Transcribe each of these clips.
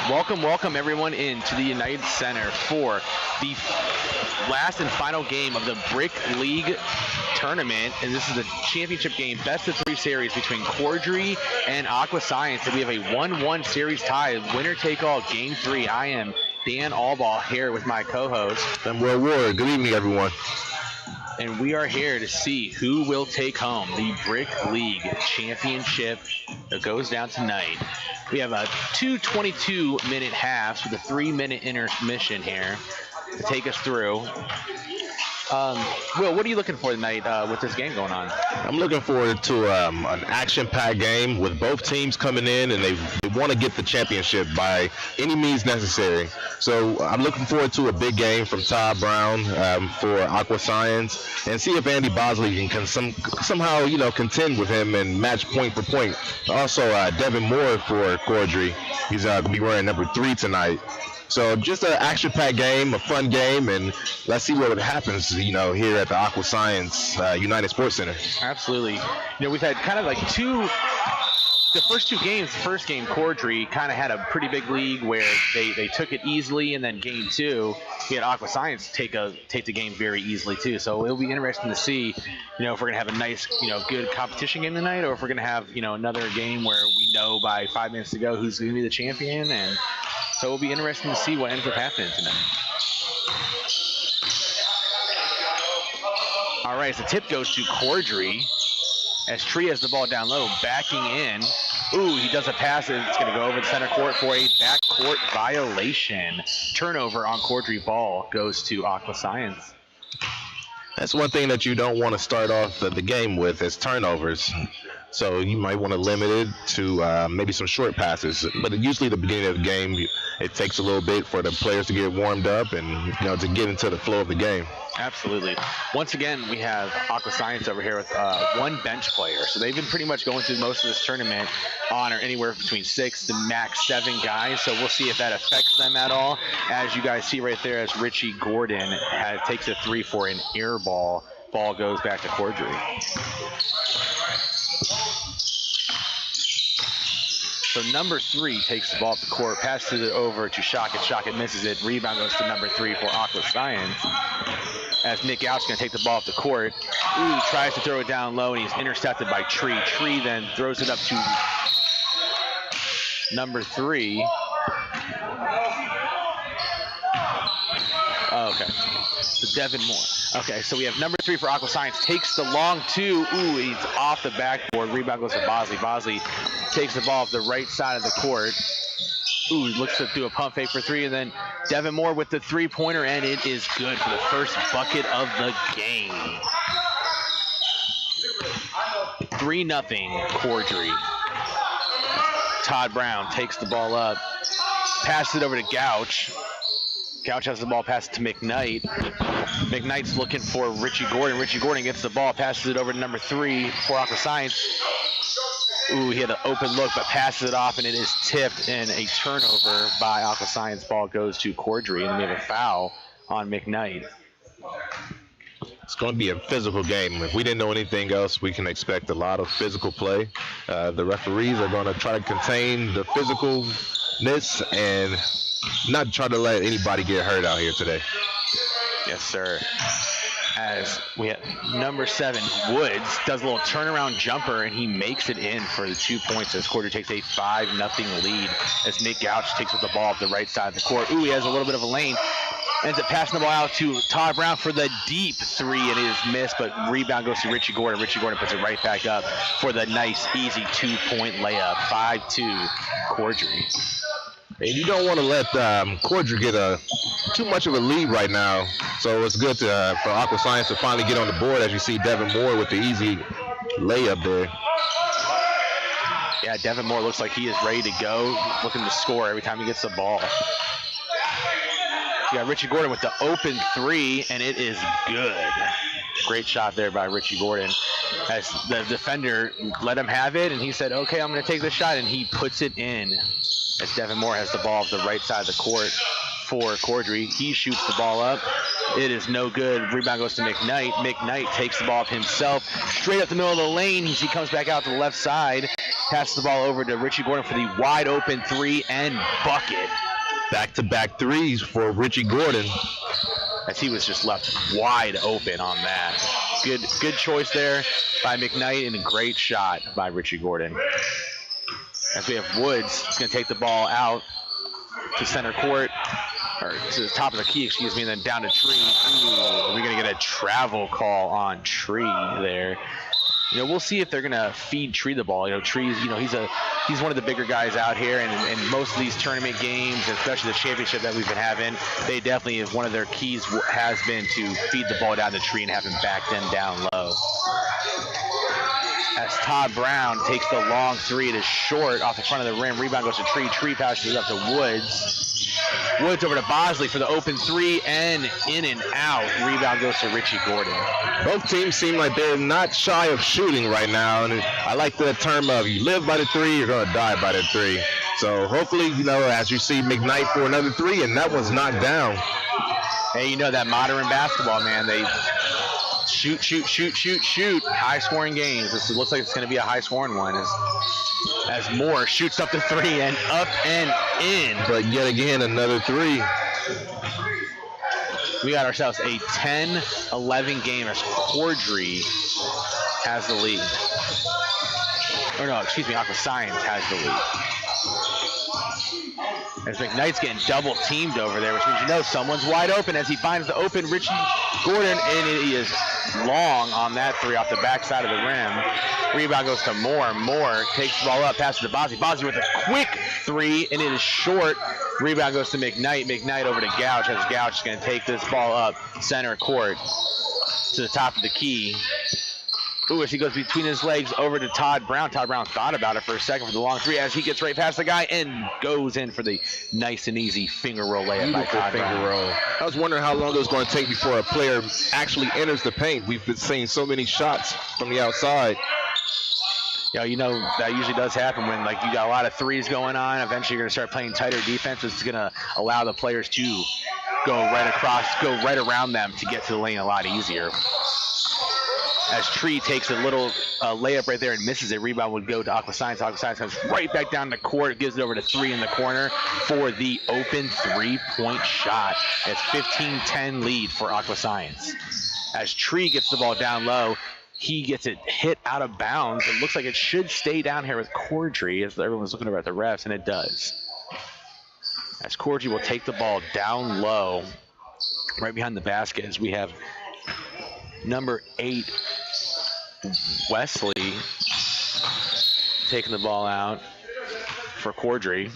Welcome everyone into the United Center for the last and final game of the Brick League tournament, and this is the championship game, best of 3 series between Cordray and Aqua Science. And we have a 1-1 series tie, winner take all, game 3. I am Dan Allball here with my co-host. I'm Will Ward. Good evening, everyone. And we are here to see who will take home the Brick League championship that goes down tonight. We have a 2 22-minute halves with a 3-minute intermission here to take us through. Will, what are you looking for tonight with this game going on? I'm looking forward to an action-packed game with both teams coming in, and they want to get the championship by any means necessary. So I'm looking forward to a big game from Todd Brown for Aqua Science, and see if Andy Bosley can somehow contend with him and match point for point. Also, Devin Moore for Cordray. He's going to be wearing number 3 tonight. So just an action-packed game, a fun game, and let's see what happens, here at the Aqua Science United Sports Center. Absolutely. We've had kind of like the first 2 games. The first game, Cordray kind of had a pretty big lead where they took it easily, and then game 2, we had Aqua Science take the game very easily too. So it'll be interesting to see, if we're gonna have a nice, good competition game tonight, or if we're gonna have, another game where we know by 5 minutes to go who's gonna be the champion. And so it'll be interesting to see what ends up happening tonight. All right, so the tip goes to Cordray as Tree has the ball down low, backing in. Ooh, he does a pass, and it's going to go over the center court for a backcourt violation. Turnover on Cordray. Ball goes to Aqua Science. That's one thing that you don't want to start off the game with is turnovers. So you might want to limit it to maybe some short passes. But usually the beginning of the game, it takes a little bit for the players to get warmed up and to get into the flow of the game. Absolutely. Once again, we have Aqua Science over here with 1 bench player. So they've been pretty much going through most of this tournament on or anywhere between 6 to max 7 guys. So we'll see if that affects them at all. As you guys see right there, as Richie Gordon takes a 3 for an air ball. Ball goes back to Cordray. So number 3 takes the ball up the court, passes it over to Shockett. Shockett misses it. Rebound goes to number 3 for Aqua Science. As Nick Gouch's going to take the ball up the court. Ooh, tries to throw it down low, and he's intercepted by Tree. Tree then throws it up to number 3. Oh, okay. So Devin Moore. Okay, so we have number 3 for Aqua Science. Takes the long 2. Ooh, he's off the backboard. Rebound goes to Bosley. Bosley takes the ball off the right side of the court. Ooh, looks to do a pump fake for 3, and then Devin Moore with the 3-pointer, and it is good for the first bucket of the game. 3-0 Cordray. Todd Brown takes the ball up, passes it over to Gouch. Gouch has the ball, passed to McKnight. McKnight's looking for Richie Gordon. Richie Gordon gets the ball, passes it over to number 3 for Aqua Science. Ooh, he had an open look, but passes it off, and it is tipped, and a turnover by Aqua Science. Ball goes to Cordray, and we have a foul on McKnight. It's going to be a physical game. If we didn't know anything else, we can expect a lot of physical play. The referees are going to try to contain the physicalness and not try to let anybody get hurt out here today. Yes, sir. As we have number 7, Woods, does a little turnaround jumper, and he makes it in for the 2 points as Cordray takes a 5-0 lead as Nick Gouch takes with the ball off the right side of the court. Ooh, he has a little bit of a lane. Ends up passing the ball out to Todd Brown for the deep 3, and it is missed, but rebound goes to Richie Gordon. Richie Gordon puts it right back up for the nice, easy 2-point layup. 5-2 Cordray. And you don't want to let Cordray get too much of a lead right now. So it's good for Aqua Science to finally get on the board, as you see Devin Moore with the easy layup there. Yeah, Devin Moore looks like he is ready to go, looking to score every time he gets the ball. You got Richie Gordon with the open 3, and it is good. Great shot there by Richie Gordon. As the defender let him have it, and he said, okay, I'm going to take this shot, and he puts it in. As Devin Moore has the ball off the right side of the court. for Cordray. He shoots the ball up. It is no good. Rebound goes to McKnight. McKnight takes the ball up himself. Straight up the middle of the lane. He comes back out to the left side. Passes the ball over to Richie Gordon for the wide open 3 and bucket. Back-to-back threes for Richie Gordon. As he was just left wide open on that. Good choice there by McKnight and a great shot by Richie Gordon. As we have Woods, he's going to take the ball out to center court, or to the top of the key, excuse me, and then down to Tree. Ooh, we're going to get a travel call on Tree there. We'll see if they're going to feed Tree the ball. Tree's, he's one of the bigger guys out here, and most of these tournament games, especially the championship that we've been having, they definitely, one of their keys has been to feed the ball down to Tree and have him back them down low. As Todd Brown takes the long 3, it is short off the front of the rim. Rebound goes to Tree. Tree passes it up to Woods. Woods over to Bosley for the open 3 and in and out. Rebound goes to Richie Gordon. Both teams seem like they're not shy of shooting right now. And I like the term of you live by the 3, you're going to die by the 3. So hopefully, as you see McKnight for another 3, and that one's knocked down. Hey, that modern basketball, man, they shoot. High-scoring games. This looks like it's going to be a high-scoring one. As Moore shoots up the 3 and up and in. But yet again, another 3. We got ourselves a 10-11 game as Cordray has the lead. Or no, excuse me, Aqua Science has the lead. As McKnight's getting double teamed over there, which means someone's wide open as he finds the open Richie Gordon, and it is long on that 3 off the backside of the rim. Rebound goes to Moore. Moore takes the ball up, passes to Bosley. Bosley with a quick 3, and it is short. Rebound goes to McKnight. McKnight over to Gouch, as Gouch is going to take this ball up center court to the top of the key. Ooh, as he goes between his legs over to Todd Brown. Todd Brown thought about it for a second for the long 3 as he gets right past the guy and goes in for the nice and easy finger roll layup by Todd Brown. Roll. I was wondering how long it was going to take before a player actually enters the paint. We've been seeing so many shots from the outside. That usually does happen when you got a lot of 3s going on. Eventually you're going to start playing tighter defense, which is going to allow the players to go right around them to get to the lane a lot easier. As Tree takes a little layup right there and misses it, rebound would go to Aqua Science. Aqua Science comes right back down the court, gives it over to 3 in the corner for the open 3-point shot. It's 15-10 lead for Aqua Science. As Tree gets the ball down low, he gets it hit out of bounds. It looks like it should stay down here with Cordray as everyone's looking over at the refs, and it does. As Cordray will take the ball down low, right behind the basket, as we have number 8, Wesley, taking the ball out for Cordray.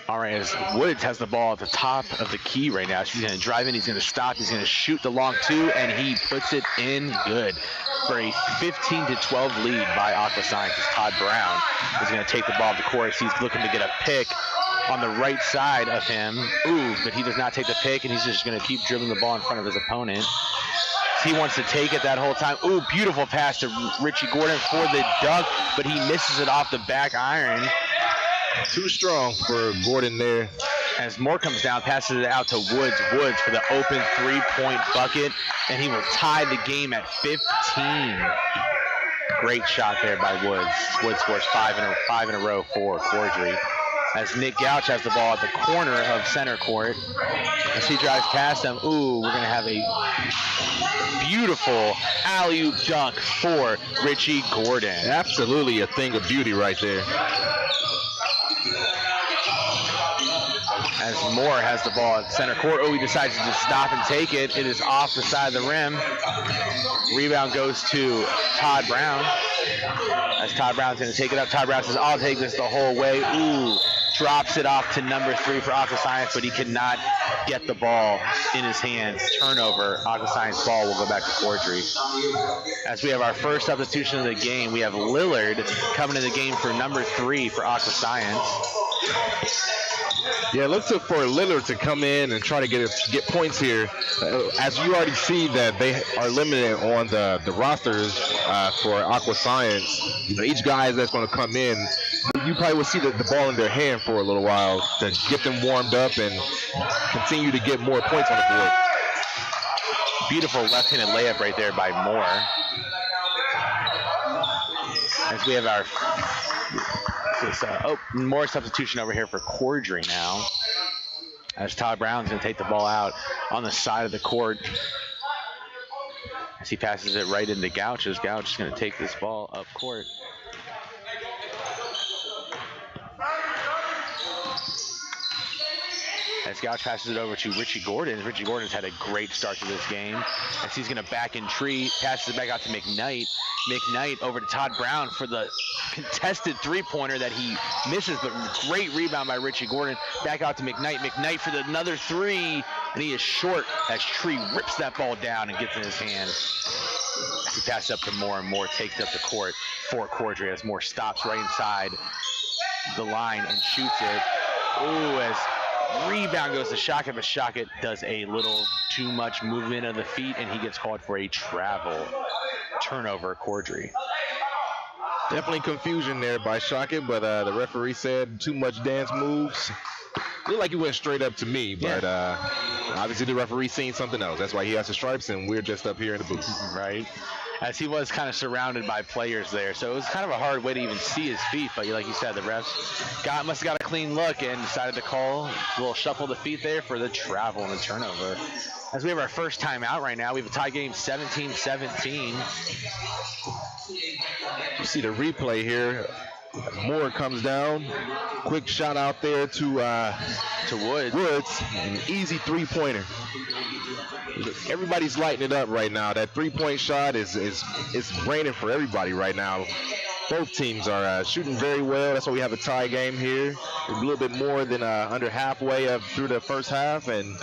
All right, as Woods has the ball at the top of the key right now. He's going to drive in, he's going to stop, he's going to shoot the long 2, and he puts it in good for a 15-12 lead by Aqua Science. Todd Brown is going to take the ball to the court. He's looking to get a pick on the right side of him. Ooh, but he does not take the pick, and he's just going to keep dribbling the ball in front of his opponent. He wants to take it that whole time. Ooh, beautiful pass to Richie Gordon for the dunk, but he misses it off the back iron. Too strong for Gordon there. As Moore comes down, passes it out to Woods. Woods for the open 3-point bucket, and he will tie the game at 15. Great shot there by Woods. Woods scores 5 in a row for Cordray. As Nick Gouch has the ball at the corner of center court. As he drives past him, ooh, we're going to have a beautiful alley-oop dunk for Richie Gordon. Absolutely a thing of beauty right there. As Moore has the ball at center court. Oh, he decides to just stop and take it. It is off the side of the rim. Rebound goes to Todd Brown. As Todd Brown's going to take it up. Todd Brown says, I'll take this the whole way. Ooh, drops it off to number 3 for Aqua Science, but he cannot get the ball in his hands. Turnover. Aqua Science ball will go back to Cordray. As we have our first substitution of the game, we have Lillard coming in the game for number 3 for Aqua Science. Yeah, look for Lillard to come in and try to get points here. As you already see that they are limited on the rosters for Aqua Science. You know, each guy that's going to come in, you probably will see the ball in their hand for a little while to get them warmed up and continue to get more points on the board. Beautiful left-handed layup right there by Moore. As we have our more substitution over here for Cordray now. As Todd Brown's going to take the ball out on the side of the court. As he passes it right into Gouch. As Gouch is going to take this ball up court. As Gouch passes it over to Richie Gordon. Richie Gordon's had a great start to this game. As he's going to back in Tree, passes it back out to McKnight. McKnight over to Todd Brown for the contested three-pointer that he misses, but great rebound by Richie Gordon. Back out to McKnight. McKnight for another three, and he is short as Tree rips that ball down and gets in his hand. As he passes up to Moore, and Moore takes up the court for Cordray as Moore stops right inside the line and shoots it. Ooh, as rebound goes to Shockett, but Shockett does a little too much movement of the feet, and he gets called for a travel. Turnover, Cordray. Definitely confusion there by Shockett, but the referee said too much dance moves. Looked like he went straight up to me, but obviously the referee seen something else. That's why he has the stripes, and we're just up here in the booth. Right. As he was kind of surrounded by players there, so it was kind of a hard way to even see his feet, but like you said, the refs must have got a clean look and decided to call a little shuffle of the feet there for the travel and the turnover. As we have our first timeout right now, we have a tie game 17-17. You see the replay here. Moore comes down. Quick shot out there to Woods. An easy three-pointer. Everybody's lighting it up right now. That three-point shot is raining for everybody right now. Both teams are shooting very well. That's why we have a tie game here. A little bit more than under halfway through the first half, and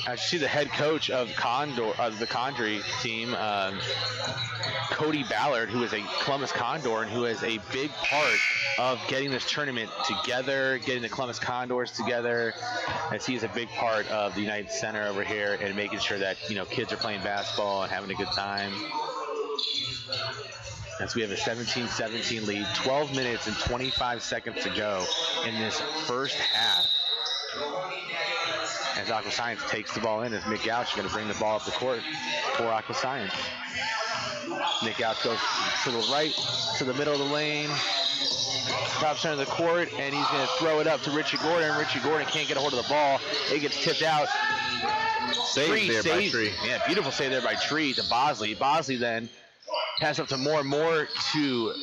I see the head coach of the Cordray team, Cody Ballard, who is a Columbus Condor and who is a big part of getting this tournament together, getting the Columbus Condors together, as he is a big part of the United Center over here and making sure that, you know, kids are playing basketball and having a good time. As we have a 17-17 lead, 12 minutes and 25 seconds to go in this first half. As Aqua Science takes the ball in, as Mick Gouch is going to bring the ball up the court for Aqua Science. Mick Gouch goes to the right, to the middle of the lane, top center of the court, and he's going to throw it up to Richie Gordon. Richie Gordon can't get a hold of the ball. It gets tipped out. Saved there by Tree. Yeah, beautiful save there by Tree to Bosley. Bosley then pass up to Moore to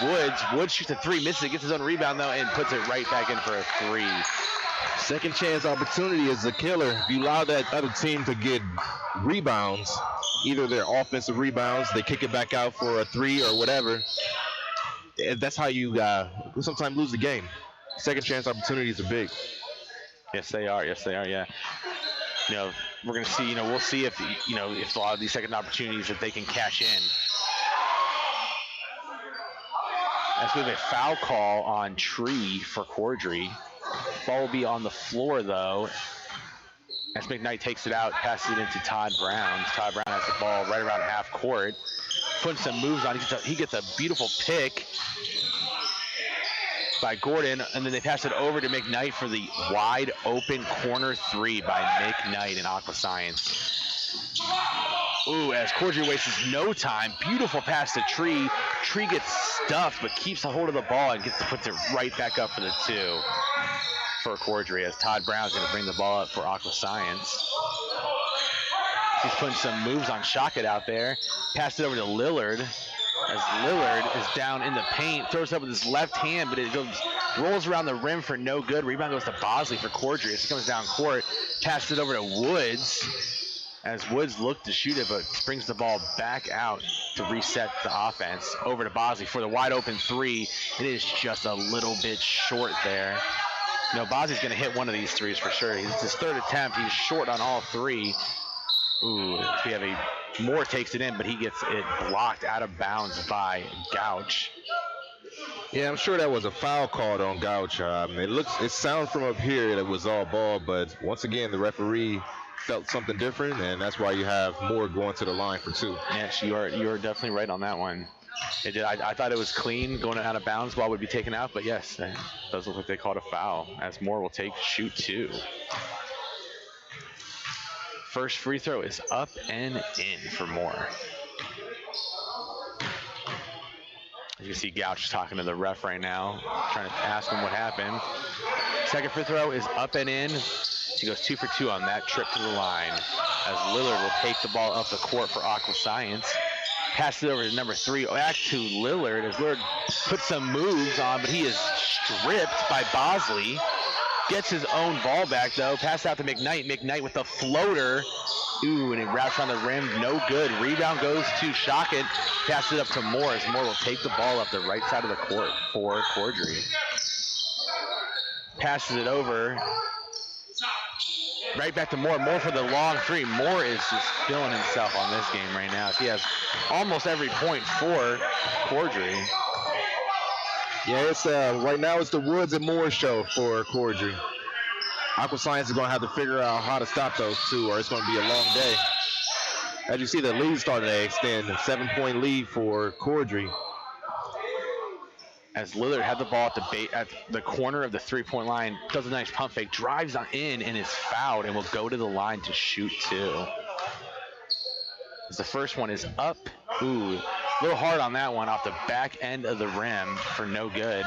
Woods. Woods shoots a three, misses it, gets his own rebound though, and puts it right back in for a three. Second chance opportunity is a killer. If you allow that other team to get rebounds, either their offensive rebounds, they kick it back out for a three or whatever, that's how you sometimes lose the game. Second chance opportunities are big. Yes, they are. Yes, they are. Yeah. You know, we're going to see, we'll see if, if a lot of these second opportunities that they can cash in. As we have a foul call on Tree for Cordray. Ball will be on the floor, though, as McKnight takes it out, passes it into Todd Brown. Todd Brown has the ball right around half court, putting some moves on. He gets a beautiful pick by Gordon, and then they pass it over to McKnight for the wide open corner three by McKnight in Aqua Science. Ooh, as Cordray wastes no time. Beautiful pass to Tree. Tree gets stuffed, but keeps a hold of the ball and puts it right back up for the two for Cordray, as Todd Brown's going to bring the ball up for Aqua Science. He's putting some moves on Shockett out there. Passed it over to Lillard, as Lillard is down in the paint, throws it up with his left hand, but it rolls around the rim for no good. Rebound goes to Bosley for Cordray as he comes down court. Passes it over to Woods, as Woods looked to shoot it, but brings the ball back out to reset the offense. Over to Bosley for the wide open three. It is just a little bit short there. Bosley's going to hit one of these threes for sure. It's his third attempt. He's short on all three. Ooh, we have Moore takes it in, but he gets it blocked out of bounds by Gouch. Yeah, I'm sure that was a foul called on Gouch. It sounds from up here that it was all ball, but once again, the referee felt something different, and that's why you have Moore going to the line for 2. Yes, you are definitely right on that one. It did. I thought it was clean going out of bounds. Ball would be taken out, but yes, it does look like they called a foul as Moore will shoot 2. First free throw is up and in for Moore. You can see Gouch talking to the ref right now, trying to ask him what happened. Second free throw is up and in. He goes 2 for 2 on that trip to the line as Lillard will take the ball up the court for Aqua Science. Passes it over to number 3, back to Lillard as Lillard puts some moves on, but he is stripped by Bosley. Gets his own ball back, though. Pass out to McKnight. McKnight with the floater. Ooh, and it wraps on the rim. No good. Rebound goes to Shockett. Passes it up to Moore as Moore will take the ball up the right side of the court for Cordray. Passes it over. Right back to Moore. Moore for the long 3. Moore is just feeling himself on this game right now. He has almost every point for Cordray. Yeah, it's right now it's the Woods and Moore show for Cordray. Aqua Science is going to have to figure out how to stop those 2, or it's going to be a long day. As you see, the lead starting to extend, a 7-point lead for Cordray. As Lillard had the ball at the corner of the 3-point line, does a nice pump fake, drives on in and is fouled and will go to the line to shoot 2. As the first one is up. Ooh, a little hard on that one off the back end of the rim for no good.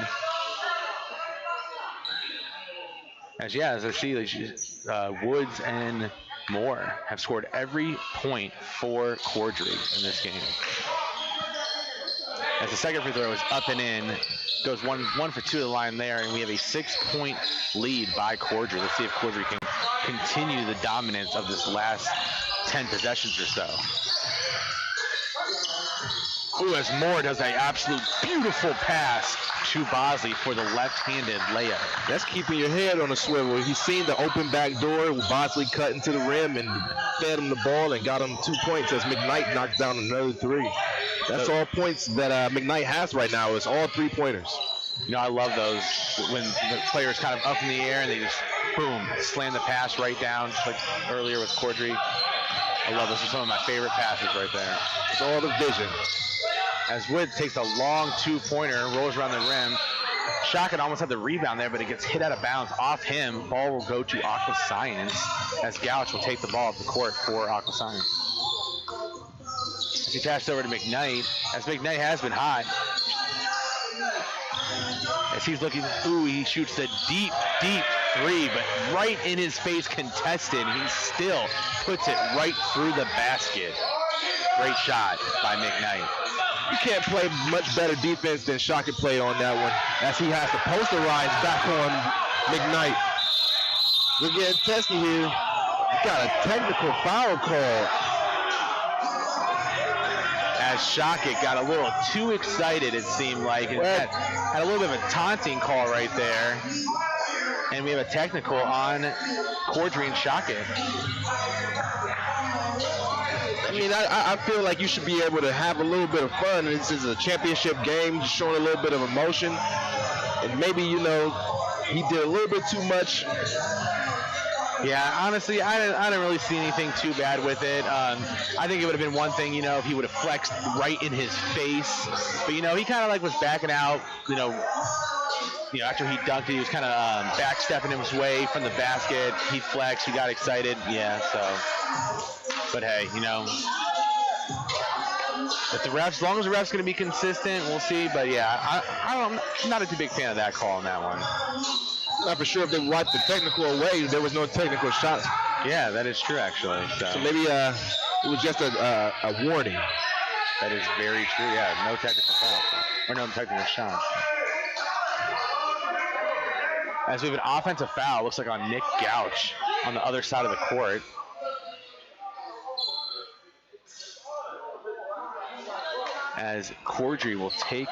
As I see, Woods and Moore have scored every point for Cordray in this game. As the second free throw is up and in, goes one for 2 to the line there, and we have a 6-point lead by Cordray. Let's see if Cordray can continue the dominance of this last 10 possessions or so. Ooh, as Moore does an absolute beautiful pass to Bosley for the left-handed layup. That's keeping your head on a swivel. He's seen the open back door with Bosley cutting to the rim and fed him the ball and got him 2 points as McKnight knocks down another 3. That's all points that McKnight has right now. Is all 3-pointers. You know, I love those when the player's kind of up in the air and they just, boom, slam the pass right down, just like earlier with Cordray. I love this. Those are some of my favorite passes right there. It's all the vision. As Woods takes a long 2-pointer, rolls around the rim. Shockett almost had the rebound there, but it gets hit out of bounds off him. Ball will go to Aqua Science as Gouch will take the ball up the court for Aqua Science. As he passed over to McKnight, as McKnight has been hot. As he's looking, he shoots a deep 3, but right in his face contested. He still puts it right through the basket. Great shot by McKnight. You can't play much better defense than Shockett played on that one, as he has to posterize back on McKnight. We're getting testy here. We got a technical foul call. As Shockett got a little too excited, it seemed like, and had a little bit of a taunting call right there. And we have a technical on Cordray and Shockett. I mean, I feel like you should be able to have a little bit of fun. This is a championship game, just showing a little bit of emotion. And maybe, he did a little bit too much. Yeah, honestly, I didn't really see anything too bad with it. I think it would have been one thing, if he would have flexed right in his face. But, he kind of was backing out, after he dunked it, he was kind of backstepping his way from the basket. He flexed, he got excited. Yeah, so. But hey, if the refs, as long as the ref's going to be consistent, we'll see. But yeah, I'm not a too big fan of that call on that one. Not for sure if they wiped the technical away. There was no technical shots. Yeah, that is true, actually. So maybe it was just a warning. That is very true. Yeah, no technical foul or no technical shots. As we have an offensive foul, looks like on Nick Gouch on the other side of the court. As Cordray will take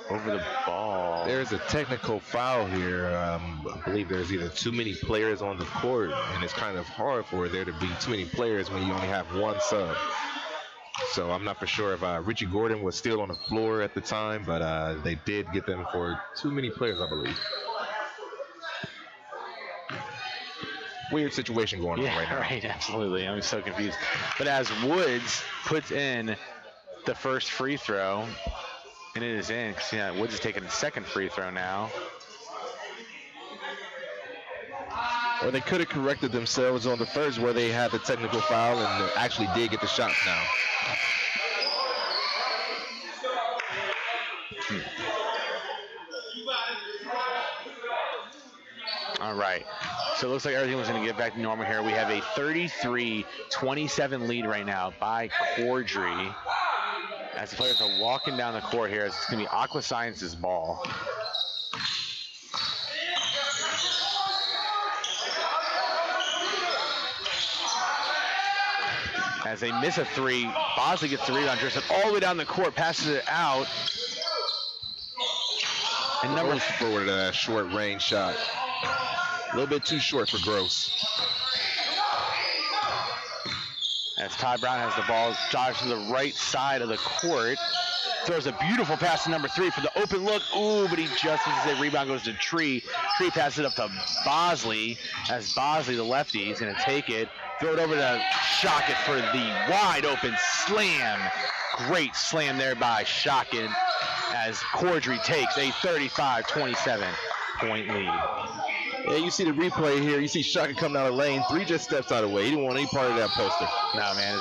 over the ball. There's a technical foul here. I believe there's either too many players on the court, and it's kind of hard for there to be too many players when you only have one sub. So I'm not for sure if Richie Gordon was still on the floor at the time, but they did get them for too many players, I believe. Weird situation going on right now. Right, absolutely. I'm so confused. But as Woods puts in the first free throw, and it is in, because Woods is taking the second free throw now. Or they could have corrected themselves on the first where they had the technical foul and actually did get the shots now. All right. So it looks like everything was going to get back to normal here. We have a 33-27 lead right now by Cordray. As the players are walking down the court here, it's going to be Aqua Science's ball. As they miss a three, Bosley gets the rebound, drifts it all the way down the court, passes it out. And number forward a short range shot. A little bit too short for Gross. As Ty Brown has the ball, drives to the right side of the court. Throws a beautiful pass to number 3 for the open look. Ooh, but he just misses it. Rebound goes to Tree. Tree passes it up to Bosley. As Bosley, the lefty, is going to take it. Throw it over to Shockett for the wide open slam. Great slam there by Shockett as Cordray takes a 35-27 point lead. Yeah, you see the replay here. You see Shockett coming out of the lane. 3 just steps out of the way. He didn't want any part of that poster. No, man.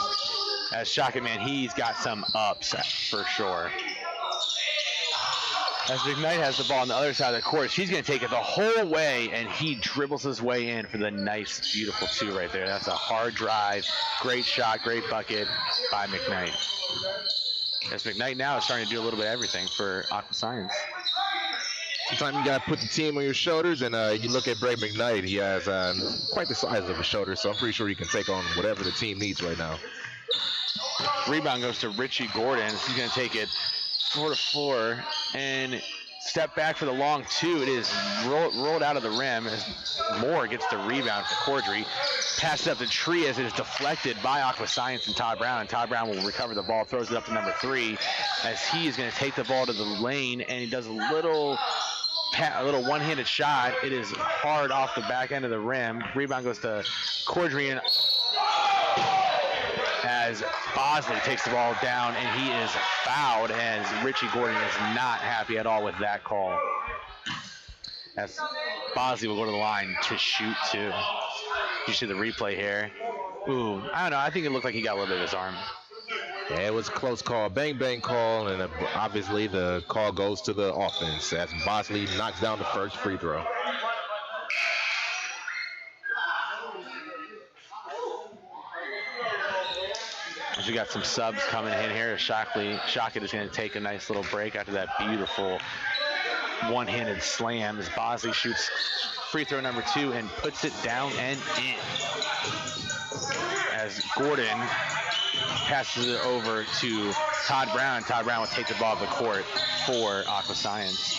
As Shockett, man, he's got some ups for sure. As McKnight has the ball on the other side of the court, he's going to take it the whole way, and he dribbles his way in for the nice, beautiful 2 right there. That's a hard drive. Great shot, great bucket by McKnight. As McKnight now is starting to do a little bit of everything for Aqua Science. Sometimes you got to put the team on your shoulders, and you look at Bray McKnight. He has quite the size of his shoulder, so I'm pretty sure he can take on whatever the team needs right now. Rebound goes to Richie Gordon. He's going to take it floor to floor and step back for the long 2. It is rolled out of the rim as Moore gets the rebound for Cordray. Passes up to Tree as it is deflected by Aqua Science and Todd Brown. And Todd Brown will recover the ball, throws it up to number 3 as he is going to take the ball to the lane, and he does a little one-handed shot. It is hard off the back end of the rim. Rebound goes to Cordray and as Bosley takes the ball down, and he is fouled as Richie Gordon is not happy at all with that call. As Bosley will go to the line to shoot 2. You see the replay here. Ooh, I don't know. I think it looked like he got a little bit of his arm. Yeah, it was a close call. Bang, bang call, and obviously the call goes to the offense as Bosley knocks down the first free throw. We got some subs coming in here. Shockett is going to take a nice little break after that beautiful one-handed slam as Bosley shoots free throw number 2 and puts it down and in. As Gordon passes it over to Todd Brown. Todd Brown will take the ball off the court for Aqua Science.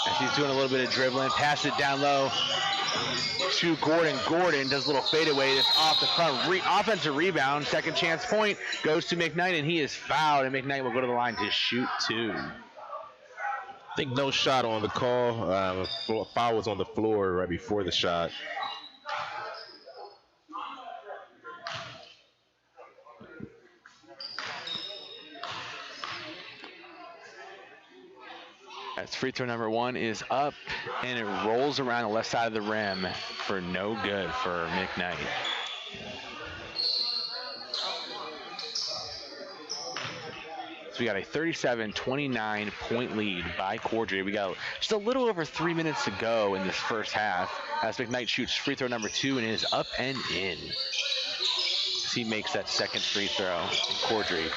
As he's doing a little bit of dribbling, passes it down low to Gordon. Gordon does a little fadeaway. It's off the front. Offensive rebound. Second chance point goes to McKnight, and he is fouled, and McKnight will go to the line to shoot 2. I think no shot on the call. Foul was on the floor right before the shot. As free throw number 1 is up, and it rolls around the left side of the rim for no good for McKnight. So we got a 37-29 point lead by Cordray. We got just a little over 3 minutes to go in this first half as McKnight shoots free throw number 2 and is up and in. As he makes that second free throw, and Cordray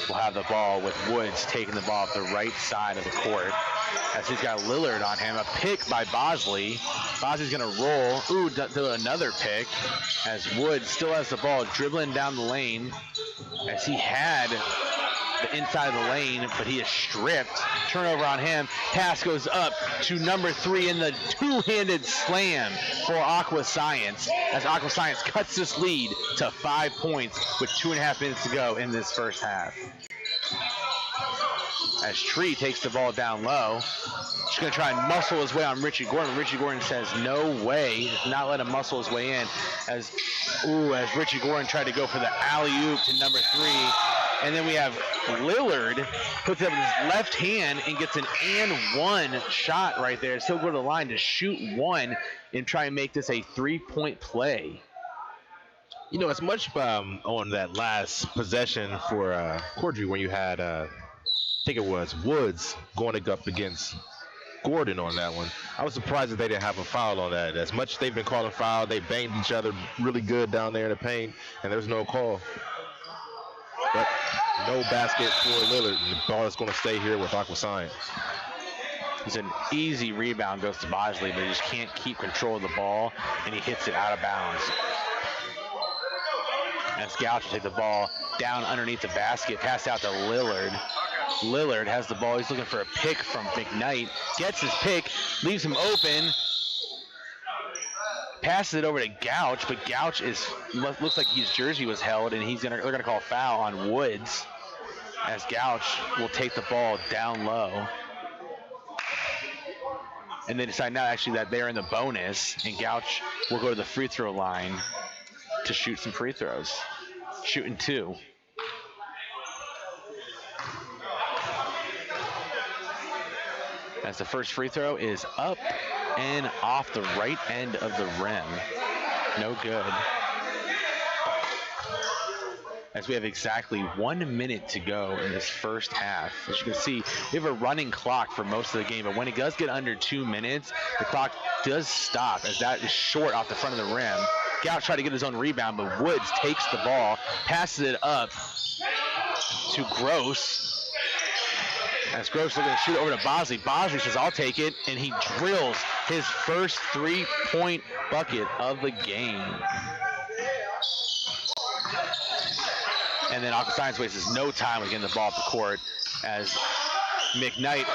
will have the ball with Woods taking the ball off the right side of the court as he's got Lillard on him. A pick by Bosley. Bosley's going to roll. Ooh, to another pick as Woods still has the ball dribbling down the lane as he had the inside of the lane, but he is stripped. Turnover on him. Pass goes up to number 3 in the two-handed slam for Aqua Science, as Aqua Science cuts this lead to 5 points with 2.5 minutes to go in this first half. As Tree takes the ball down low, he's going to try and muscle his way on Richie Gordon. Richie Gordon says no way, not let him muscle his way in, as Richie Gordon tried to go for the alley-oop to number 3. And then we have Lillard puts up his left hand and gets an and one shot right there. So he'll go to the line to shoot one and try and make this a 3-point play. You know, it's much on that last possession for Cordray when you had, I think it was Woods going up against Gordon on that one. I was surprised that they didn't have a foul on that. As much as they've been calling foul, they banged each other really good down there in the paint, and there's no call. But no basket for Lillard, and the ball is going to stay here with Aqua Science. It's an easy rebound, goes to Bosley, but he just can't keep control of the ball, and he hits it out of bounds. As Gouch will take the ball down underneath the basket, pass out to Lillard. Lillard has the ball. He's looking for a pick from McKnight. Gets his pick, leaves him open. Passes it over to Gouch, but Gouch looks like his jersey was held, and they're gonna call a foul on Woods, as Gouch will take the ball down low. And they decide now actually that they're in the bonus, and Gouch will go to the free throw line to shoot some free throws. Shooting 2. As the first free throw is up and off the right end of the rim. No good. As we have exactly 1 minute to go in this first half. As you can see, we have a running clock for most of the game, but when it does get under 2 minutes, the clock does stop, as that is short off the front of the rim. Gouch tried to get his own rebound, but Woods takes the ball, passes it up to Gross. As Gross looking to shoot it over to Bosley. Bosley says, I'll take it, and he drills his first 3-point bucket of the game. And then Aqua Science wastes no time with getting the ball up the court, as McKnight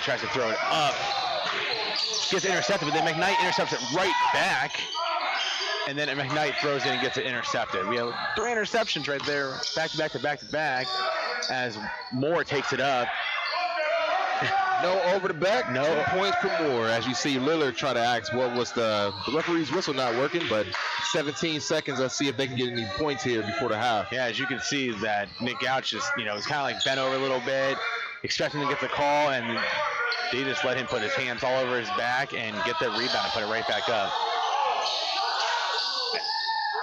tries to throw it up. Gets intercepted, but then McKnight intercepts it right back. And then McKnight throws in and gets it intercepted. We have 3 interceptions right there, back to back, as Moore takes it up. No over the back, no 2 points per Moore. As you see Lillard try to ask what was the referee's whistle not working, but 17 seconds, let's see if they can get any points here before the half. Yeah, as you can see that Nick Gouch is, is kind of like bent over a little bit, expecting to get the call, and they just let him put his hands all over his back and get the rebound and put it right back up.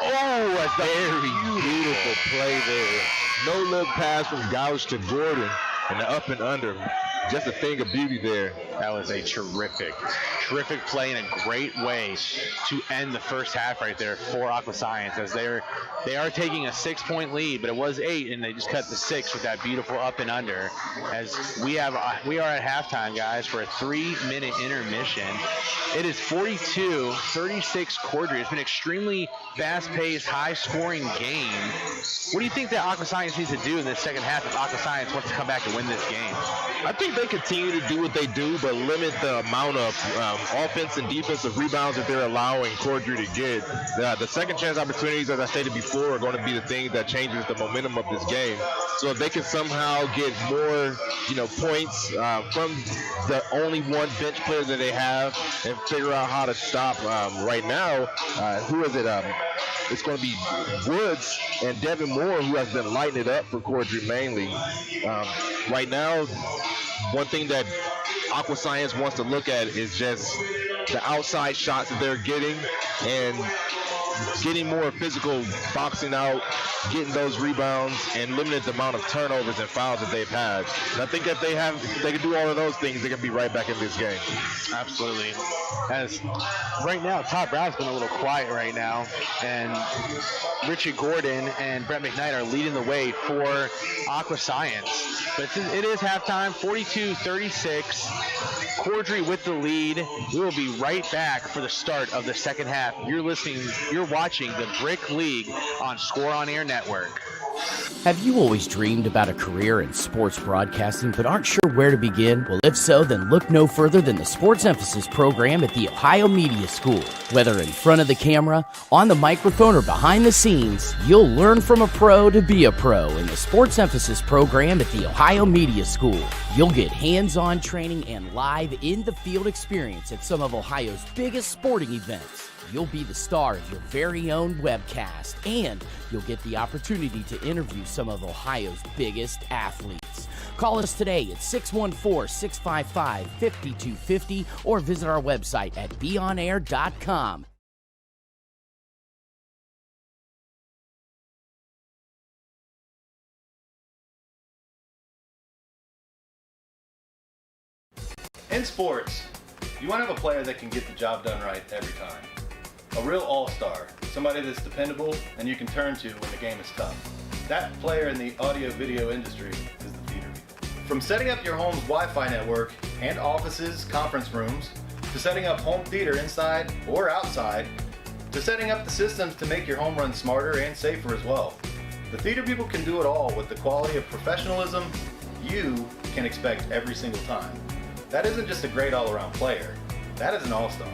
Oh, that's very beautiful play there. No look pass from Gouch to Gordon, and the up and under. Just a thing of beauty there. That was a terrific play and a great way to end the first half right there for Aqua Science, as they are taking a 6-point lead, but it was 8, and they just cut the 6 with that beautiful up and under. As we are at halftime, guys, for a 3-minute intermission. It is 42-36 Cordray. It's been an extremely fast-paced, high-scoring game. What do you think that Aqua Science needs to do in the second half if Aqua Science wants to come back and win this game? I think they continue to do what they do, but limit the amount of offense and defensive rebounds that they're allowing Cordray to get. The second chance opportunities, as I stated before, are going to be the thing that changes the momentum of this game. So if they can somehow get more, points from the only one bench player that they have, and figure out how to stop right now, who is it? It's going to be Woods and Devin Moore, who has been lighting it up for Cordray mainly. Right now, one thing that Aqua Science wants to look at is just the outside shots that they're getting, and getting more physical, boxing out, getting those rebounds, and limiting the amount of turnovers and fouls that they've had. And I think that if they can do all of those things, they can be right back in this game. Absolutely. As right now, Todd Brown's been a little quiet right now, and Richie Gordon and Brett McKnight are leading the way for Aqua Science. But it is halftime, 42-36. Cordray with the lead. We will be right back for the start of the second half. You're watching the Brick League on Score On Air Network. Have you always dreamed about a career in sports broadcasting but aren't sure where to begin? Well, if so, then look no further than the Sports Emphasis program at The Ohio Media School. Whether in front of the camera, on the microphone, or behind the scenes, you'll learn from a pro to be a pro in the Sports Emphasis program at The Ohio Media School. You'll get hands-on training and live in-the-field experience at some of Ohio's biggest sporting events. You'll be the star of your very own webcast, and you'll get the opportunity to interview some of Ohio's biggest athletes. Call us today at 614-655-5250 or visit our website at beonair.com. In sports, you want to have a player that can get the job done right every time. A real all-star, somebody that's dependable and you can turn to when the game is tough. That player in the audio-video industry is the theater people. From setting up your home's Wi-Fi network and offices, conference rooms, to setting up home theater inside or outside, to setting up the systems to make your home run smarter and safer as well. The theater people can do it all with the quality of professionalism you can expect every single time. That isn't just a great all-around player, that is an all-star.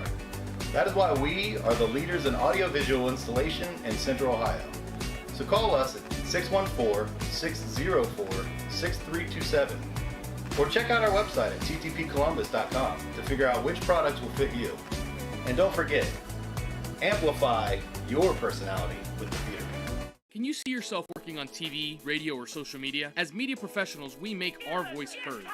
That is why we are the leaders in audiovisual installation in Central Ohio. So call us at 614-604-6327 or check out our website at ttpcolumbus.com to figure out which products will fit you. And don't forget, amplify your personality with the theater. Can you see yourself working on TV, radio, or social media? As media professionals, we make our voice heard.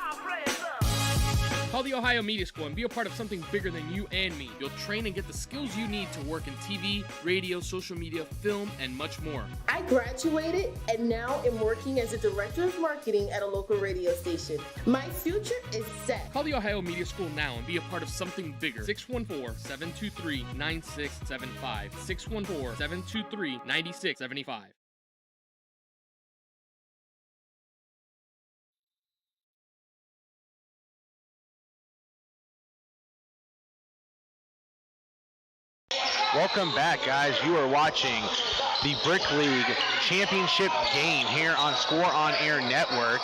Call the Ohio Media School and be a part of something bigger than you and me. You'll train and get the skills you need to work in TV, radio, social media, film, and much more. I graduated and now am working as a director of marketing at a local radio station. My future is set. Call the Ohio Media School now and be a part of something bigger. 614-723-9675. 614-723-9675. Welcome back, guys. You are watching the Brick League Championship game here on Score On Air Network,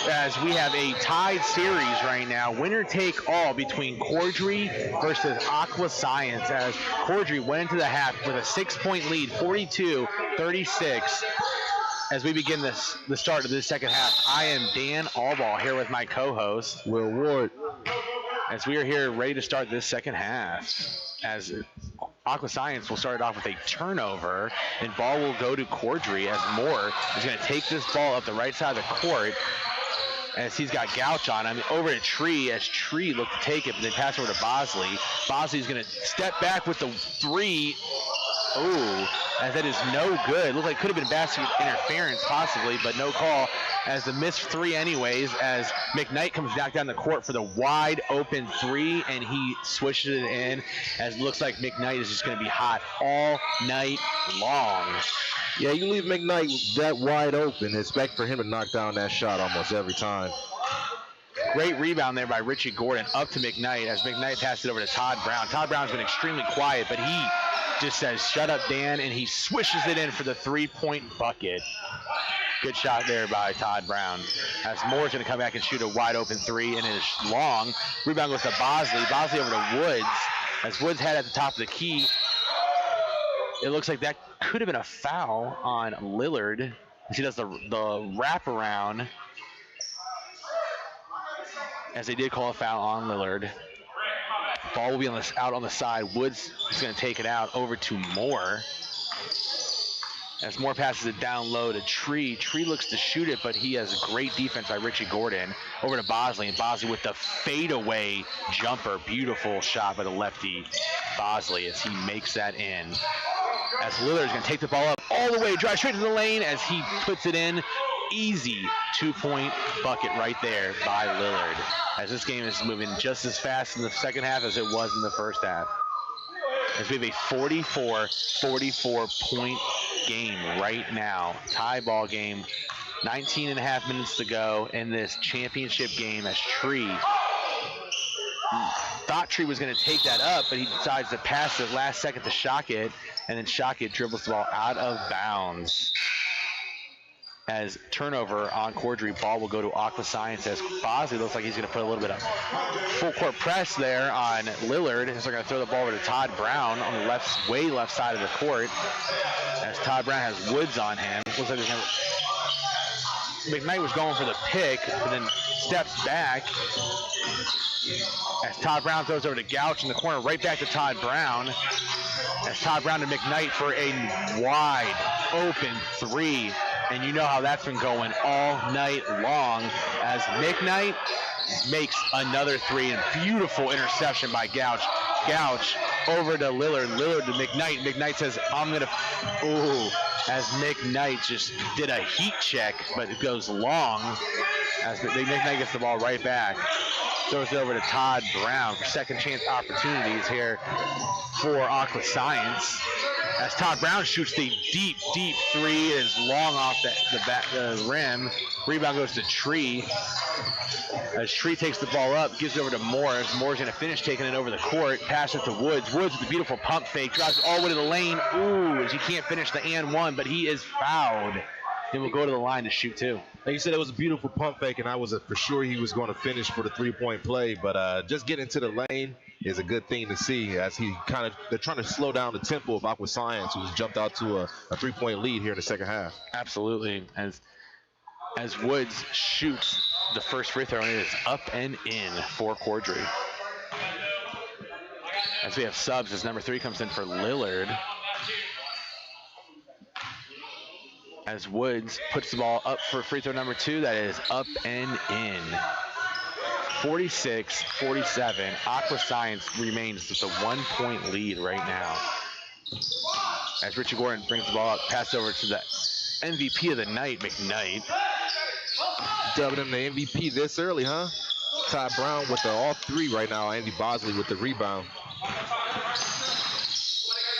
as we have a tied series right now, winner take all between Cordray versus Aqua Science, as Cordray went into the half with a 6-point lead, 42-36. As we begin the start of this second half, I am Dan Allball here with my co-host Will Ward, as we are here ready to start this second half. As Aqua Science will start it off with a turnover, and ball will go to Cordray, as Moore is going to take this ball up the right side of the court, as he's got Gouch on him, over to Tree, as Tree looked to take it, but then pass over to Bosley. Bosley's going to step back with the three. Ooh, as that is no good. Looked like it could have been basket interference possibly, but no call, as the missed three anyways, as McKnight comes back down the court for the wide open three, and he swishes it in, as it looks like McKnight is just going to be hot all night long. Yeah, you leave McKnight that wide open, expect for him to knock down that shot almost every time. Great rebound there by Richie Gordon up to McKnight, as McKnight passed it over to Todd Brown. Todd Brown's been extremely quiet, but he just says, "Shut up, Dan," and he swishes it in for the three-point bucket. Good shot there by Todd Brown, as Moore's going to come back and shoot a wide-open three, and it is long. Rebound goes to Bosley. Bosley over to Woods, as Woods had at the top of the key. It looks like that could have been a foul on Lillard, as he does the wraparound, as they did call a foul on Lillard. Ball will be out on the side. Woods is going to take it out over to Moore, as Moore passes it down low to Tree. Tree looks to shoot it, but he has great defense by Richie Gordon. Over to Bosley, and Bosley with the fadeaway jumper. Beautiful shot by the lefty Bosley, as he makes that in. As Lillard is going to take the ball up all the way, drive straight to the lane, as he puts it in. Easy two-point bucket right there by Lillard, as this game is moving just as fast in the second half as it was in the first half. As we have a 44 point game right now, tie ball game, 19 and a half minutes to go in this championship game, as Tree thought Tree was going to take that up, but he decides to pass it last second to Shockett, and then Shockett dribbles the ball out of bounds. as turnover on Cordray. Ball will go to Aqua Science as Bosley looks like he's going to put a little bit of full court press there on Lillard. As they're going to throw the ball over to Todd Brown on the way left side of the court. As Todd Brown has Woods on him. Looks like McKnight was going for the pick, but then steps back. As Todd Brown throws over to Gouch in the corner, right back to Todd Brown. As Todd Brown to McKnight for a wide open three. And you know how that's been going all night long as McKnight makes another three and beautiful interception by Gouch. Gouch over to Lillard. Lillard to McKnight. McKnight says, I'm going to, as McKnight just did a heat check, but it goes long as McKnight gets the ball right back. Throws it over to Todd Brown for second chance opportunities here for Aqua Science. As Todd Brown shoots the deep three, it is long off the rim. Rebound goes to Tree. As Tree takes the ball up, gives it over to Morris. Moore's going to finish taking it over the court. Pass it to Woods. Woods with a beautiful pump fake. Drives all the way to the lane. Ooh, as he can't finish the and one, but he is fouled. He will go to the line to shoot two. Like you said, it was a beautiful pump fake, and I was for sure he was going to finish for the three-point play. But just getting to the lane is a good thing to see as they're trying to slow down the tempo of Aqua Science, who's jumped out to a three-point lead here in the second half. Absolutely. As Woods shoots the first free throw, and it is up and in for Cordray. As we have subs, as number 3 comes in for Lillard. As Woods puts the ball up for free throw number 2, that is up and in. 46-47. Aqua Science remains with a 1-point lead right now. As Richie Gordon brings the ball up, pass over to the MVP of the night, McKnight. Dubbing him the MVP this early, huh? Todd Brown with all 3 right now. Andy Bosley with the rebound.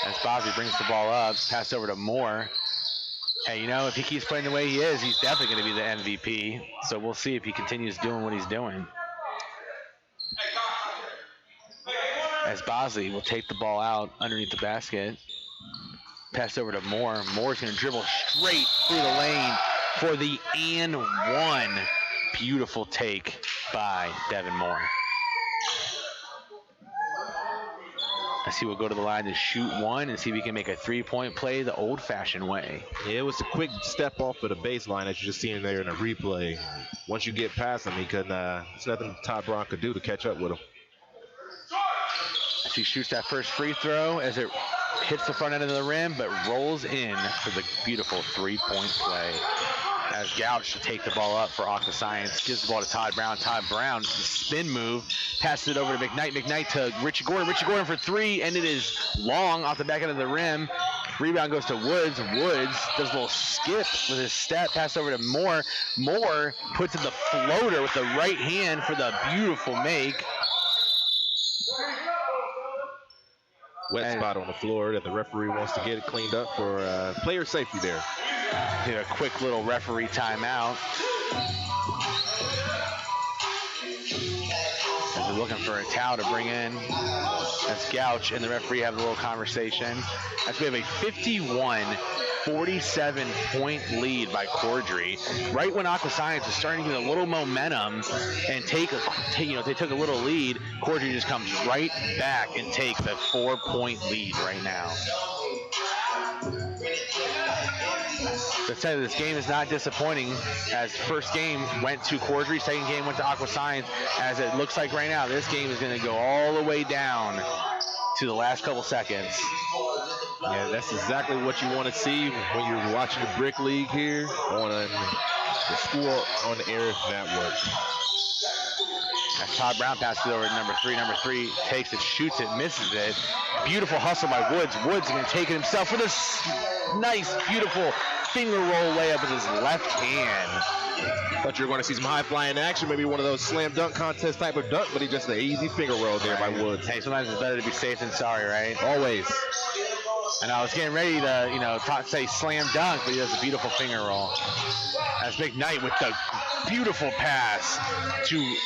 As Bosley brings the ball up, pass over to Moore. Hey, you know, if he keeps playing the way he is, he's definitely going to be the MVP. So we'll see if he continues doing what he's doing. As Bosley will take the ball out underneath the basket. Pass over to Moore. Moore's going to dribble straight through the lane for the and one. Beautiful take by Devin Moore. As he will go to the line to shoot one and see if he can make a 3-point play the old-fashioned way. Yeah, it was a quick step off of the baseline as you're just seeing there in the replay. Once you get past him, he couldn't. There's nothing Todd Brown could do to catch up with him. As he shoots that first free throw, as it hits the front end of the rim, but rolls in for the beautiful 3-point play. As Gouch to take the ball up for Aqua Science, gives the ball to Todd Brown. Todd Brown, the spin move, passes it over to McKnight. McKnight to Richie Gordon. Richie Gordon for 3, and it is long off the back end of the rim. Rebound goes to Woods. Woods does a little skip with his step, pass over to Moore. Moore puts in the floater with the right hand for the beautiful make. Wet spot on the floor that the referee wants to get it cleaned up for player safety there. Hit a quick little referee timeout. As they're looking for a towel to bring in. That's Gouch and the referee have a little conversation. As we have a 51-47 point lead by Cordray. Right when Aqua Science is starting to get a little momentum and they took a little lead, Cordray just comes right back and takes a 4-point lead right now. Let's say this game is not disappointing, as first game went to Cordray, second game went to Aqua Science. As it looks like right now, this game is going to go all the way down to the last couple seconds. Yeah, that's exactly what you want to see when you're watching the Brick League here on the School on the Air Network. As Todd Brown passes it over to number 3. Number 3 takes it, shoots it, misses it. Beautiful hustle by Woods. Woods is going to take it himself with a nice, beautiful finger roll layup with his left hand. Thought you were going to see some high-flying action, maybe one of those slam dunk contest type of dunk, but he just an easy finger roll there by Woods. Hey, sometimes it's better to be safe than sorry, right? Always. And I was getting ready to, say slam dunk, but he does a beautiful finger roll. As McKnight with the beautiful pass to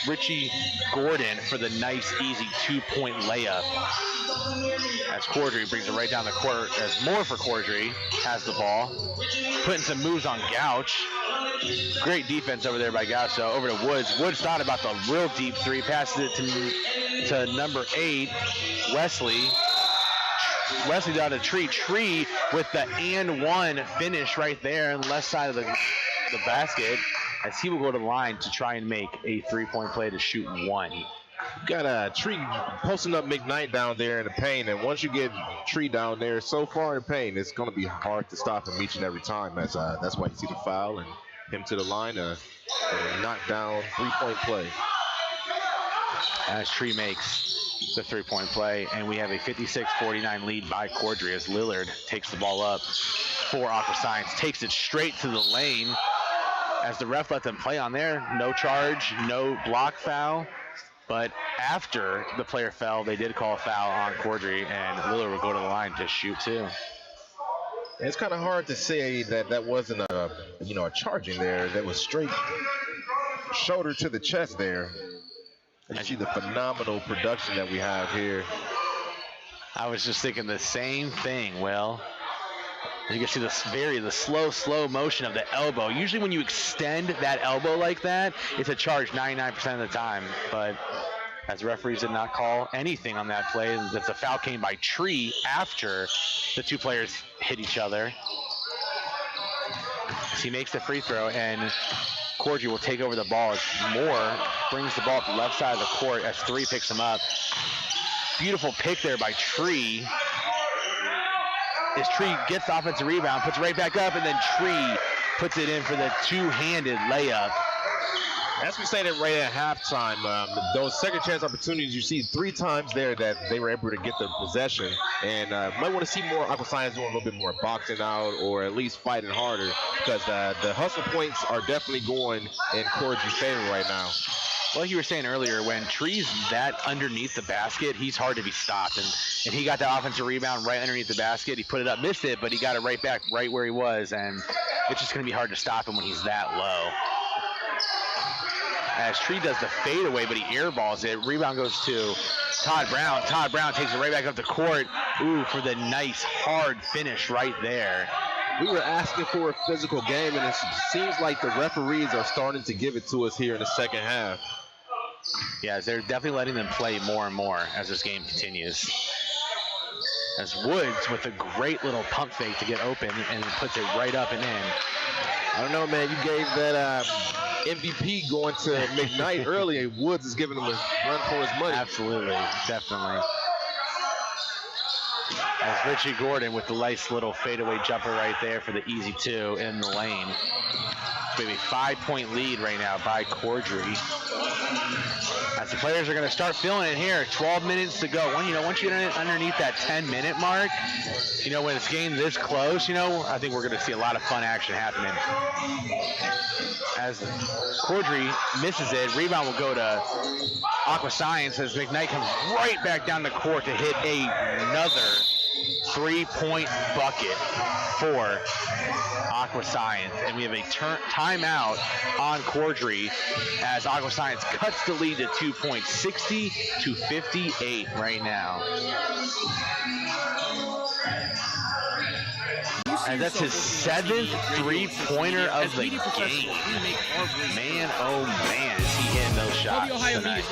Richie Gordon for the nice, easy 2-point layup. As Cordray brings it right down the court, as more for Cordray has the ball. Putting some moves on Gouch. Great defense over there by Gouch. So over to Woods. Woods thought about the real deep three. Passes it to number 8, Wesley. Wesley down to Tree. Tree with the and one finish right there on the left side of the basket, as he will go to the line to try and make a three-point play to shoot one. Got a Tree posting up McKnight down there in the paint, and once you get Tree down there so far in the paint, it's going to be hard to stop him each and every time. That's why you see the foul and him to the line, knock down three-point play. As Tree makes the three-point play, and we have a 56-49 lead by Cordray as Lillard takes the ball up for Aqua Science, takes it straight to the lane as the ref let them play on there. No charge, no block foul, but after the player fell, they did call a foul on Cordray, and Lillard will go to the line to shoot two. It's kind of hard to say that wasn't a charging there. That was straight shoulder to the chest there. You see the phenomenal production that we have here. I was just thinking the same thing, Will. You can see the slow motion of the elbow. Usually when you extend that elbow like that, it's a charge 99% of the time. But as referees did not call anything on that play, the foul came by Tree after the two players hit each other. So he makes the free throw, and Cordray will take over the ball as Moore brings the ball up the left side of the court as Three picks him up. Beautiful pick there by Tree. As Tree gets the offensive rebound, puts it right back up, and then Tree puts it in for the two-handed layup. As we stated right at halftime, those second chance opportunities, you see 3 times there that they were able to get the possession. And might want to see more Aqua Science doing a little bit more boxing out, or at least fighting harder, because the hustle points are definitely going in Cordray's favor right now. Well, like you were saying earlier, when Tree's that underneath the basket, he's hard to be stopped. And he got the offensive rebound right underneath the basket. He put it up, missed it, but he got it right back right where he was. And it's just going to be hard to stop him when he's that low. As Tree does the fadeaway, but he airballs it. Rebound goes to Todd Brown. Todd Brown takes it right back up the court. Ooh, for the nice, hard finish right there. We were asking for a physical game, and it seems like the referees are starting to give it to us here in the second half. Yeah, they're definitely letting them play more and more as this game continues. As Woods with a great little pump fake to get open and puts it right up and in. I don't know, man. You gave that MVP going to McKnight earlier. Woods is giving him a run for his money. Absolutely, definitely. As Richie Gordon with the nice little fadeaway jumper right there for the easy two in the lane. Maybe 5-point lead right now by Cordray. As the players are going to start feeling it here. 12 minutes to go. Once you get underneath that 10-minute mark, when it's getting this close, I think we're going to see a lot of fun action happening. As Cordray misses it, rebound will go to Aqua Science as McKnight comes right back down the court to hit another 3-point bucket for Aqua Science. And we have a timeout on Cordray as Aqua Science cuts the lead to 2 points, 60-58 right now. And that's his 7th three-pointer of the game. Man, oh man, is he hitting those shots tonight.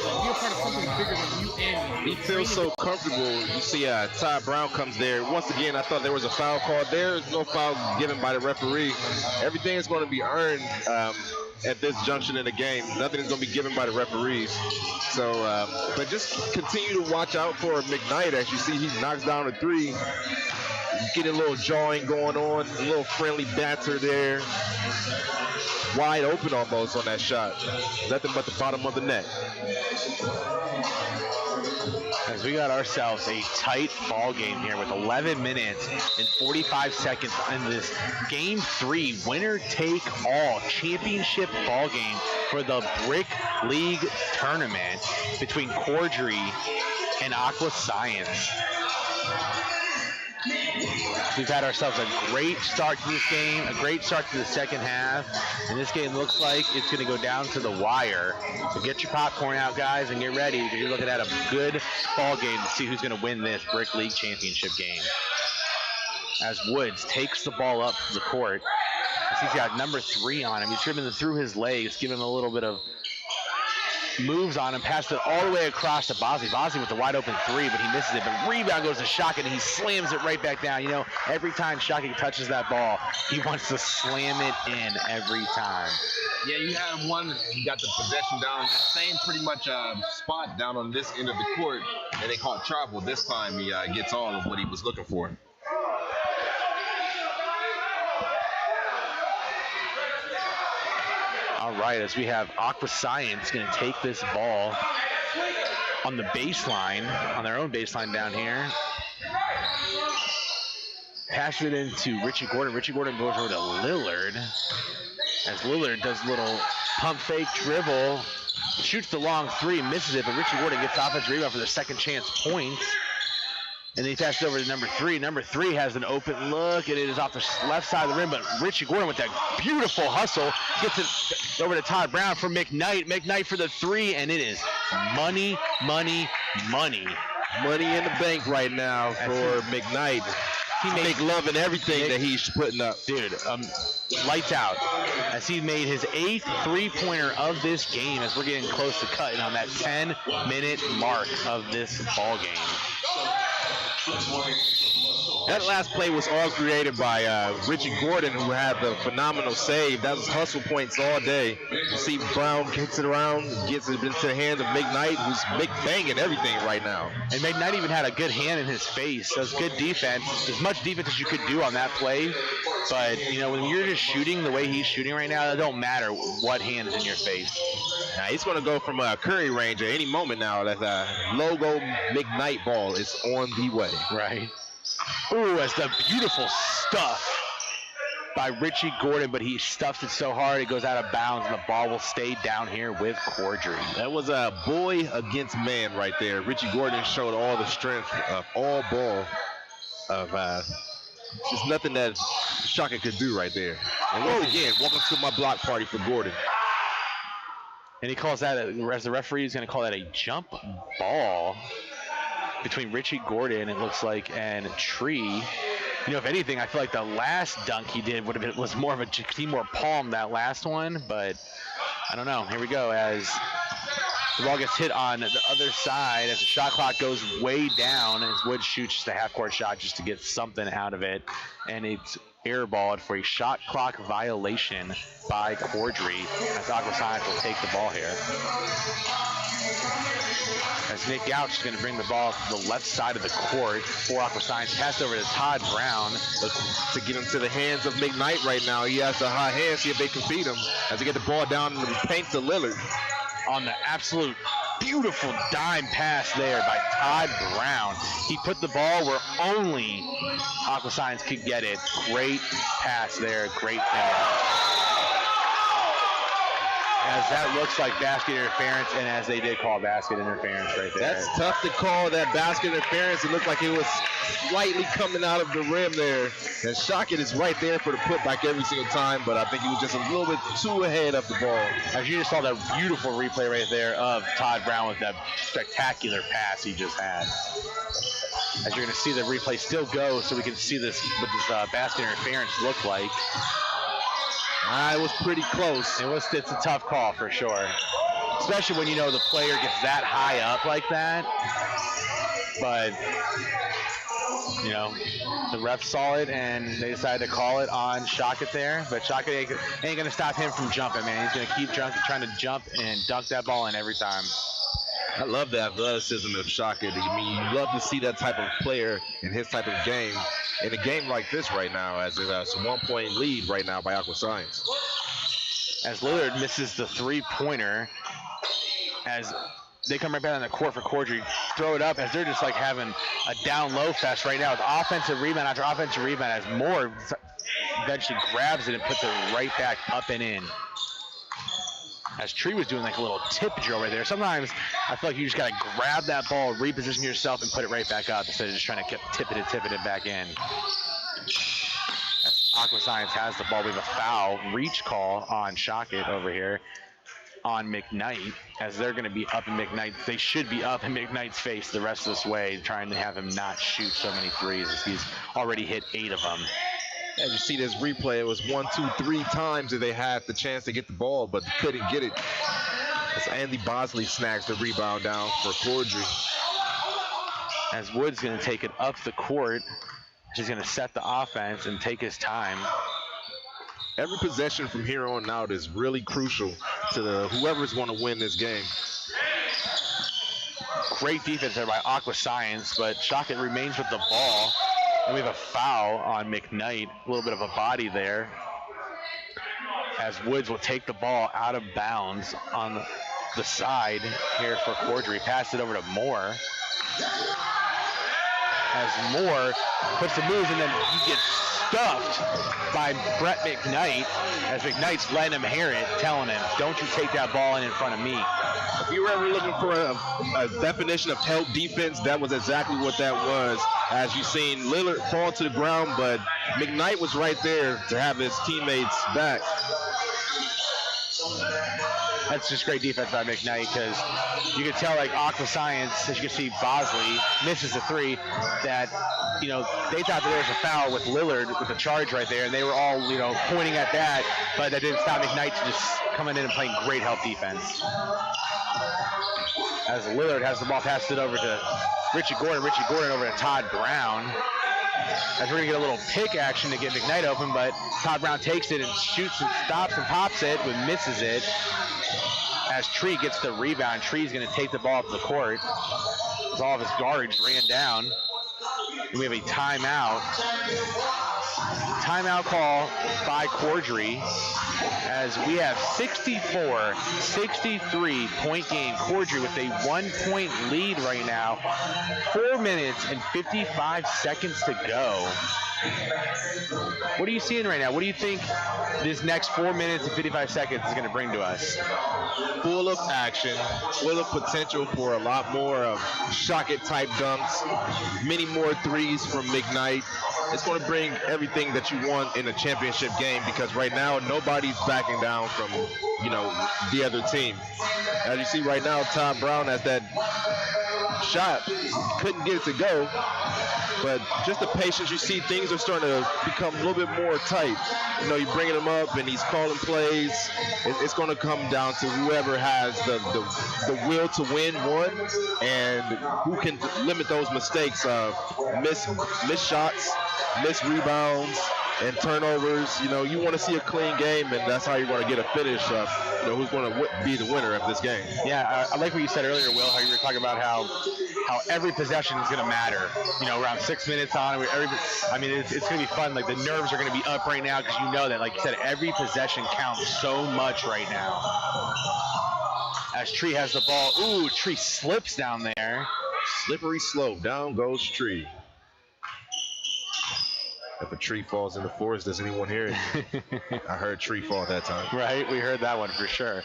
He feels so comfortable. You see Todd Brown comes there. Once again, I thought there was a foul called. There's no foul given by the referee. Everything is going to be earned at this junction in the game. Nothing is going to be given by the referees. So, but just continue to watch out for McKnight. As you see, he knocks down a 3. Get a little jawing going on, a little friendly banter there. Wide open almost on that shot. Nothing but the bottom of the net. As we got ourselves a tight ball game here with 11 minutes and 45 seconds in this Game 3 winner-take-all championship ball game for the Brick League tournament between Cordray and Aqua Science. we've had ourselves a great start to this game, a great start to the second half, and this game looks like it's going to go down to the wire. So get your popcorn out, guys, and get ready, because you're looking at a good ball game to see who's going to win this Brick League Championship game. As Woods takes the ball up the court, he's got number 3 on him. He's dribbling through his legs, giving him a little bit of moves on him, passed it all the way across to Bosley. Bosley with the wide open 3, but he misses it. But rebound goes to Shockett, and he slams it right back down. You know, every time Shockett touches that ball, he wants to slam it in every time. Yeah, you had one, he got the possession down, same pretty much spot down on this end of the court, and they caught travel. This time he gets all of what he was looking for. All right, as we have Aqua Science going to take this ball on the baseline, on their own baseline down here. Pass it into Richie Gordon. Richie Gordon goes over to Lillard. As Lillard does a little pump fake dribble, shoots the long 3, misses it, but Richie Gordon gets offensive rebound for the second chance points. And then he passes over to number 3. Number 3 has an open look, and it is off the left side of the rim, but Richie Gordon with that beautiful hustle gets it over to Todd Brown for McKnight. McKnight for the 3, and it is money, money, money. Money in the bank right now for McKnight. He make love in everything that he's putting up. Dude, lights out. As he made his 8th 3-pointer of this game, as we're getting close to cutting on that 10-minute mark of this ball game. That last play was all created by Richie Gordon, who had the phenomenal save. That was hustle points all day. You see Brown kicks it around, gets it into the hands of McKnight, who's banging everything right now. And McKnight even had a good hand in his face. So it's good defense. As much defense as you could do on that play. But, you know, when you're just shooting the way he's shooting right now, it don't matter what hand is in your face. Now he's going to go from Curry range at any moment now. That logo McKnight ball is on the way. Right. Ooh, that's the beautiful stuff by Richie Gordon, but he stuffs it so hard it goes out of bounds, and the ball will stay down here with Cordray. That was a boy against man right there. Richie Gordon showed all the strength of all ball of just nothing that Shaka could do right there. And once again, welcome to my block party for Gordon. And he calls that, as the referee is going to call that a jump ball between Richie Gordon, it looks like, and Tree. You know, if anything, I feel like the last dunk he did was more of a Timor Palm, that last one, but I don't know. Here we go as the ball gets hit on the other side as the shot clock goes way down, and Woods shoots just a half-court shot just to get something out of it, and it's airballed for a shot clock violation by Cordray, as Aqua Science will take the ball here. As Nick Gouch is going to bring the ball to the left side of the court for Aqua Science. Passed over to Todd Brown. To get into the hands of McKnight right now. He has the hot hands, see if they can beat him. As they get the ball down in the paint to Lillard. On the absolute beautiful dime pass there by Todd Brown. He put the ball where only Aqua Science could get it. Great pass there, great finish. As that looks like basket interference, and as they did call basket interference right there. That's tough to call that basket interference. It looked like it was slightly coming out of the rim there. And Shockett is right there for the putback every single time, but I think he was just a little bit too ahead of the ball. As you just saw that beautiful replay right there of Todd Brown with that spectacular pass he just had. As you're going to see the replay still go, so we can see this what this basket interference look like. It was pretty close. It's a tough call for sure, especially when you know the player gets that high up like that. But you know, the refs saw it and they decided to call it on Shockett there. But Shockett ain't gonna stop him from jumping, man. He's gonna keep trying to jump and dunk that ball in every time. I love the athleticism of Shockett. I mean, you love to see that type of player in his type of game. In a game like this right now, as it's a 1-point lead right now by Aqua Science. As Lillard misses the 3-pointer, as they come right back on the court for Cordray, throw it up as they're just like having a down-low fest right now with offensive rebound after offensive rebound as Moore eventually grabs it and puts it right back up and in. As Tree was doing like a little tip drill right there. Sometimes I feel like you just got to grab that ball, reposition yourself, and put it right back up instead of just trying to keep tipping it back in. Aqua Science has the ball. We have a foul reach call on Shockett over here on McKnight, as they're going to be up in McKnight. They should be up in McKnight's face the rest of this way, trying to have him not shoot so many threes, as he's already hit 8 of them. As you see this replay, it was 1, 2, 3 times that they had the chance to get the ball, but couldn't get it. As Andy Bosley snags the rebound down for Cordray. As Wood's going to take it up the court, he's going to set the offense and take his time. Every possession from here on out is really crucial to whoever's going to win this game. Great defense there by Aqua Science, but Shockett remains with the ball. And we have a foul on McKnight, a little bit of a body there. As Woods will take the ball out of bounds on the side here for Cordray. Pass it over to Moore. As Moore puts the moves, and then he gets stuffed by Brett McKnight, as McKnight's letting him hear it, telling him, don't you take that ball in front of me. If you were ever looking for a definition of help defense, that was exactly what that was. As you've seen Lillard fall to the ground, but McKnight was right there to have his teammates back. That's just great defense by McKnight, because you can tell, like, Aqua Science, as you can see, Bosley misses a 3, that, you know, they thought that there was a foul with Lillard with the charge right there, and they were all, you know, pointing at that, but that didn't stop McKnight to just coming in and playing great help defense. As Lillard has the ball, passed it over to Richie Gordon over to Todd Brown. As we're going to get a little pick action to get McKnight open, but Todd Brown takes it and shoots and stops and pops it, but misses it. As Tree gets the rebound, Tree's going to take the ball up the court. As all of his guards ran down. And we have a timeout. Timeout call by Cordray, as we have 64-63 point game. Cordray with a 1-point lead right now. 4 minutes and 55 seconds to go. What are you seeing right now? What do you think this next 4 minutes and 55 seconds is going to bring to us? Full of action, full of potential for a lot more of Shockett-type dunks, many more threes from McKnight. It's going to bring everything that you want in a championship game, because right now nobody's backing down from, you know, the other team. As you see right now, Todd Brown has that shot, couldn't get it to go, but just the patience, you see things are starting to become a little bit more tight. You know, you're bringing him up and he's calling plays. It's going to come down to whoever has the will to win one, and who can limit those mistakes of miss shots, miss rebounds, and turnovers. You know, you want to see a clean game, and that's how you're going to get a finish of, you know, who's going to be the winner of this game. Yeah, I like what you said earlier, Will, how you were talking about how every possession is going to matter. You know, around 6 minutes on, it's going to be fun. Like, the nerves are going to be up right now, because you know that, like you said, every possession counts so much right now. As Tree has the ball. Ooh, Tree slips down there. Slippery slope. Down goes Tree. If a tree falls in the forest, does anyone hear it? I heard tree fall that time. Right, we heard that one for sure.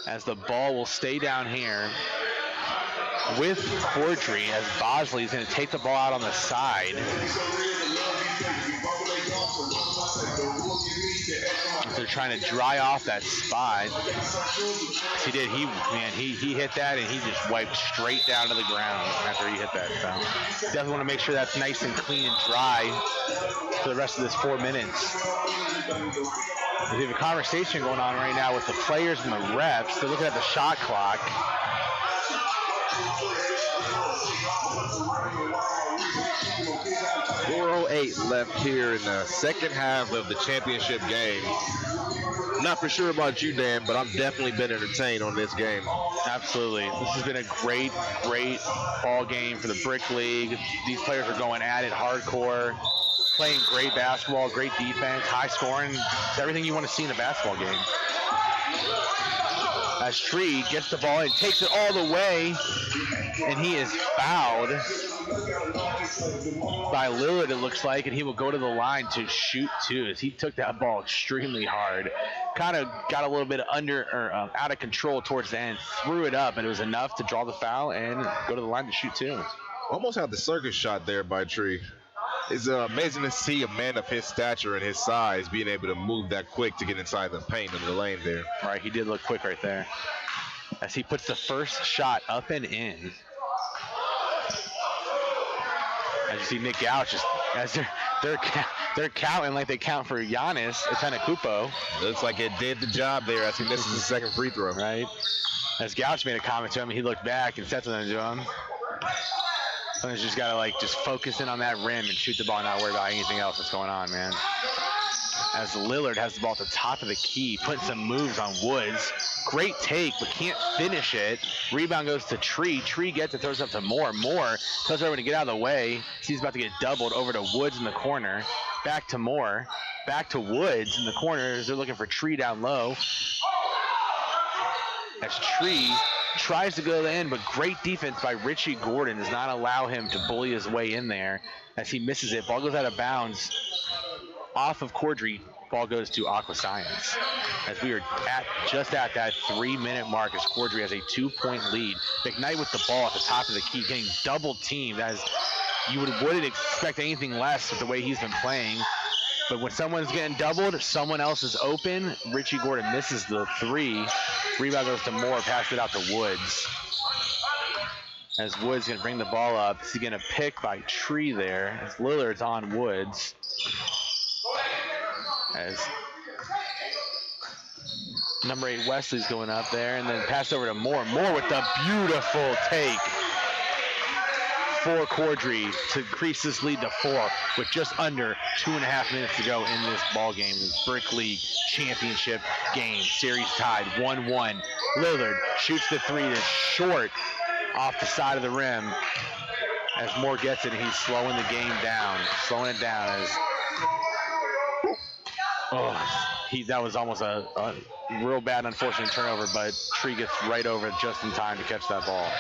As the ball will stay down here with Cordray, as Bosley is going to take the ball out on the side. They're trying to dry off that spot. He did. He hit that, and he just wiped straight down to the ground after he hit that. So definitely want to make sure that's nice and clean and dry for the rest of this 4 minutes. We have a conversation going on right now with the players and the refs. They're looking at the shot clock. .408 left here in the second half of the championship game. I'm not for sure about you, Dan, but I've definitely been entertained on this game. Absolutely. This has been a great ball game for the Brick League. These players are going at it hardcore, playing great basketball, great defense, high scoring. It's everything you want to see in a basketball game. As Tree gets the ball and takes it all the way, and he is fouled by Lillard, it looks like, and he will go to the line to shoot 2, as he took that ball extremely hard. kind of got a little bit out of control towards the end, threw it up, and it was enough to draw the foul and go to the line to shoot 2. Almost had the circus shot there by Tree. It's amazing to see a man of his stature and his size being able to move that quick to get inside the paint in the lane there. Right, he did look quick right there. As he puts the first shot up and in. As you see Nick Gouch, as they're counting like they count for Giannis Antetokounmpo. Looks like it did the job there as he misses the second free throw. Right. As Gouch made a comment to him, he looked back and said something to him. Sometimes you just gotta just focus in on that rim and shoot the ball, and not worry about anything else that's going on, man. As Lillard has the ball at the top of the key, putting some moves on Woods. Great take, but can't finish it. Rebound goes to Tree. Tree gets it, throws it up to Moore. Moore tells everyone to get out of the way. He's about to get doubled over to Woods in the corner. Back to Moore. Back to Woods in the corner. They're looking for Tree down low. As Tree tries to go in, but great defense by Richie Gordon does not allow him to bully his way in there as he misses it. Ball goes out of bounds off of Cordray. Ball goes to Aqua Science. As we are just at that 3-minute mark as Cordray has a 2-point lead. McKnight with the ball at the top of the key, getting double teamed as you wouldn't expect anything less with the way he's been playing. But when someone's getting doubled, someone else is open. Richie Gordon misses the 3. Rebound goes to Moore, passed it out to Woods. As Woods going to bring the ball up. Is he going to pick by Tree there? As Lillard's on Woods. As number 8 Wesley's going up there, and then pass over to Moore. Moore with the beautiful take for Cordray to increase this lead to 4 with just under 2.5 minutes to go in this ball game. This Brick League championship game. Series tied 1-1. Lillard shoots the 3 that's short off the side of the rim. As Moore gets it, and he's slowing the game down. Slowing it down as that was almost a real bad, unfortunate turnover, but Tree gets right over it just in time to catch that ball.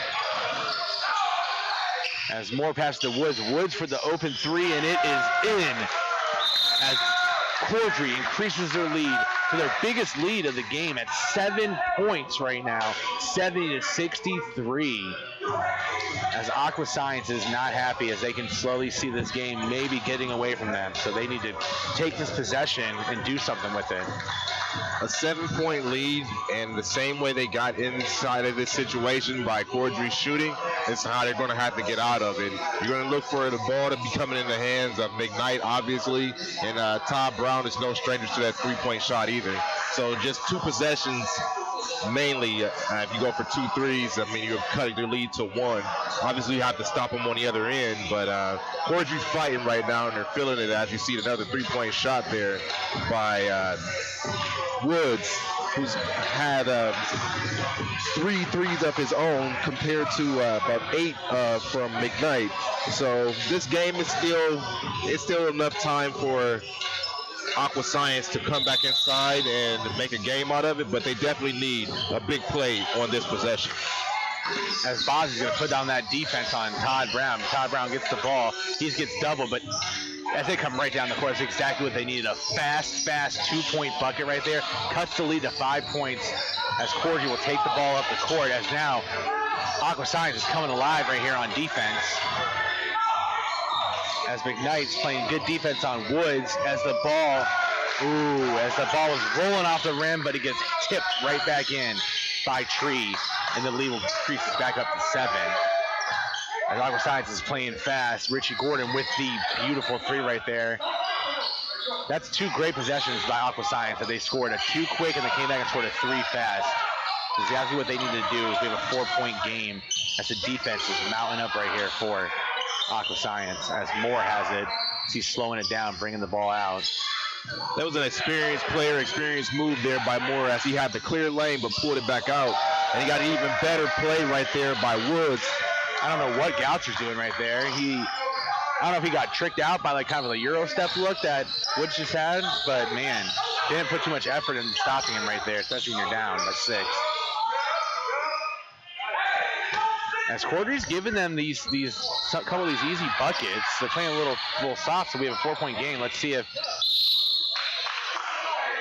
As Moore passes to Woods. Woods for the open 3, and it is in. As Cordray increases their lead to their biggest lead of the game at 7 points right now, 70-63. As Aqua Science is not happy as they can slowly see this game maybe getting away from them. So they need to take this possession and do something with it. A 7-point lead, and the same way they got inside of this situation by Cordray shooting is how they're going to have to get out of it. You're going to look for the ball to be coming in the hands of McKnight, obviously, and Todd Brown is no stranger to that 3-point shot either. So just 2 possessions mainly. If you go for 2 threes, I mean, you're cutting their lead to 1. Obviously, you have to stop them on the other end, but Cordray's fighting right now, and they're feeling it as you see another 3-point shot there by Woods, who's had 3 threes of his own compared to about 8 from McKnight. So this game is still enough time for Aqua Science to come back inside and make a game out of it, but they definitely need a big play on this possession. As Boz is going to put down that defense on Todd Brown. Todd Brown gets the ball. He gets doubled, but as they come right down the court, it's exactly what they needed. A fast 2-point bucket right there. Cuts the lead to 5 points as Cordray will take the ball up the court, as now Aqua Science is coming alive right here on defense. As McKnight's playing good defense on Woods as the ball is rolling off the rim, but it gets tipped right back in by Tree, and the lead will increase back up to 7. As Aqua Science is playing fast, Richie Gordon with the beautiful 3 right there. That's 2 great possessions by Aqua Science, that they scored a 2 quick and they came back and scored a 3 fast. Exactly what they need to do is we have a 4-point game as the defense is mounting up right here for Aqua Science, as Moore has it. He's slowing it down, bringing the ball out. That was an experienced move there by Moore as he had the clear lane but pulled it back out. And he got an even better play right there by Woods. I don't know what Goucher's doing right there. I don't know if he got tricked out by kind of a Euro step look that Woods just had, but man, didn't put too much effort in stopping him right there, especially when you're down by 6. As Cordray's giving them these couple of these easy buckets, they're playing a little soft, so we have a 4-point game. Let's see if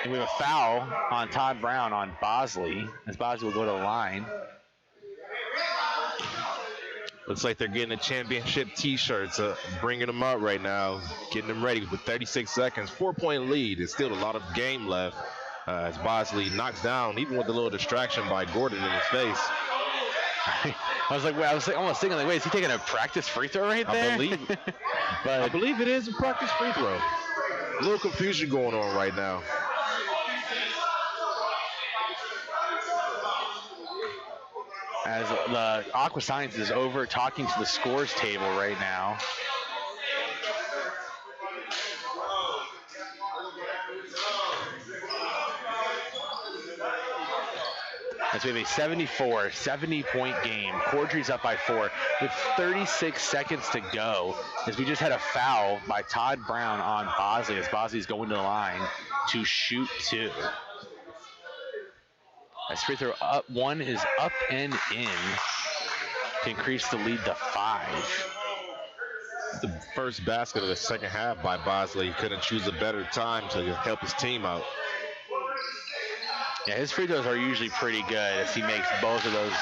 And we have a foul on Todd Brown on Bosley, as Bosley will go to the line. Looks like they're getting the championship T-shirts, bringing them out right now, getting them ready with 36 seconds. 4-point lead. There's still a lot of game left as Bosley knocks down, even with a little distraction by Gordon in his face. I was almost thinking, like, wait, is he taking a practice free throw right there? I believe it is a practice free throw. A little confusion going on right now. As the Aqua Science is over talking to the scores table right now. As we have a 70-point game. Cordray's up by 4 with 36 seconds to go. As we just had a foul by Todd Brown on Bosley as Bosley's going to the line to shoot 2. As free throw up 1 is up and in to increase the lead to 5. The first basket of the second half by Bosley. Couldn't choose a better time to help his team out. Yeah, his free throws are usually pretty good as he makes both of those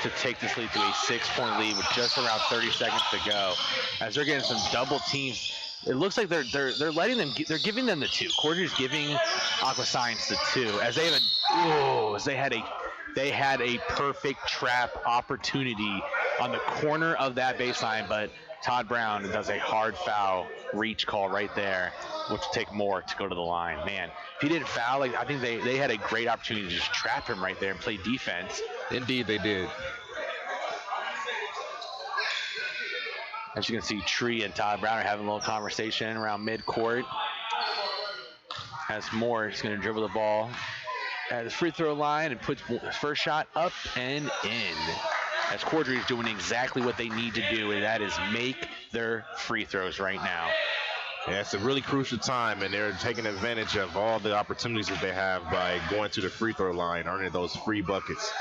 to take this lead to a 6-point lead with just around 30 seconds to go. As they're getting some double teams, it looks like they're letting them, they're giving them the 2. Cordray's giving Aqua Science the 2 as they have they had a perfect trap opportunity on the corner of that baseline, but Todd Brown does a hard foul reach call right there, which will take more to go to the line. Man, if he didn't foul, like, I think they had a great opportunity to just trap him right there and play defense. Indeed, they did. As you can see, Tree and Todd Brown are having a little conversation around midcourt. As Moore is going to dribble the ball at the free throw line and puts his first shot up and in. As Cordray is doing exactly what they need to do, and that is make their free throws right now. Yeah, it's a really crucial time, and they're taking advantage of all the opportunities that they have by going to the free throw line, earning those free buckets.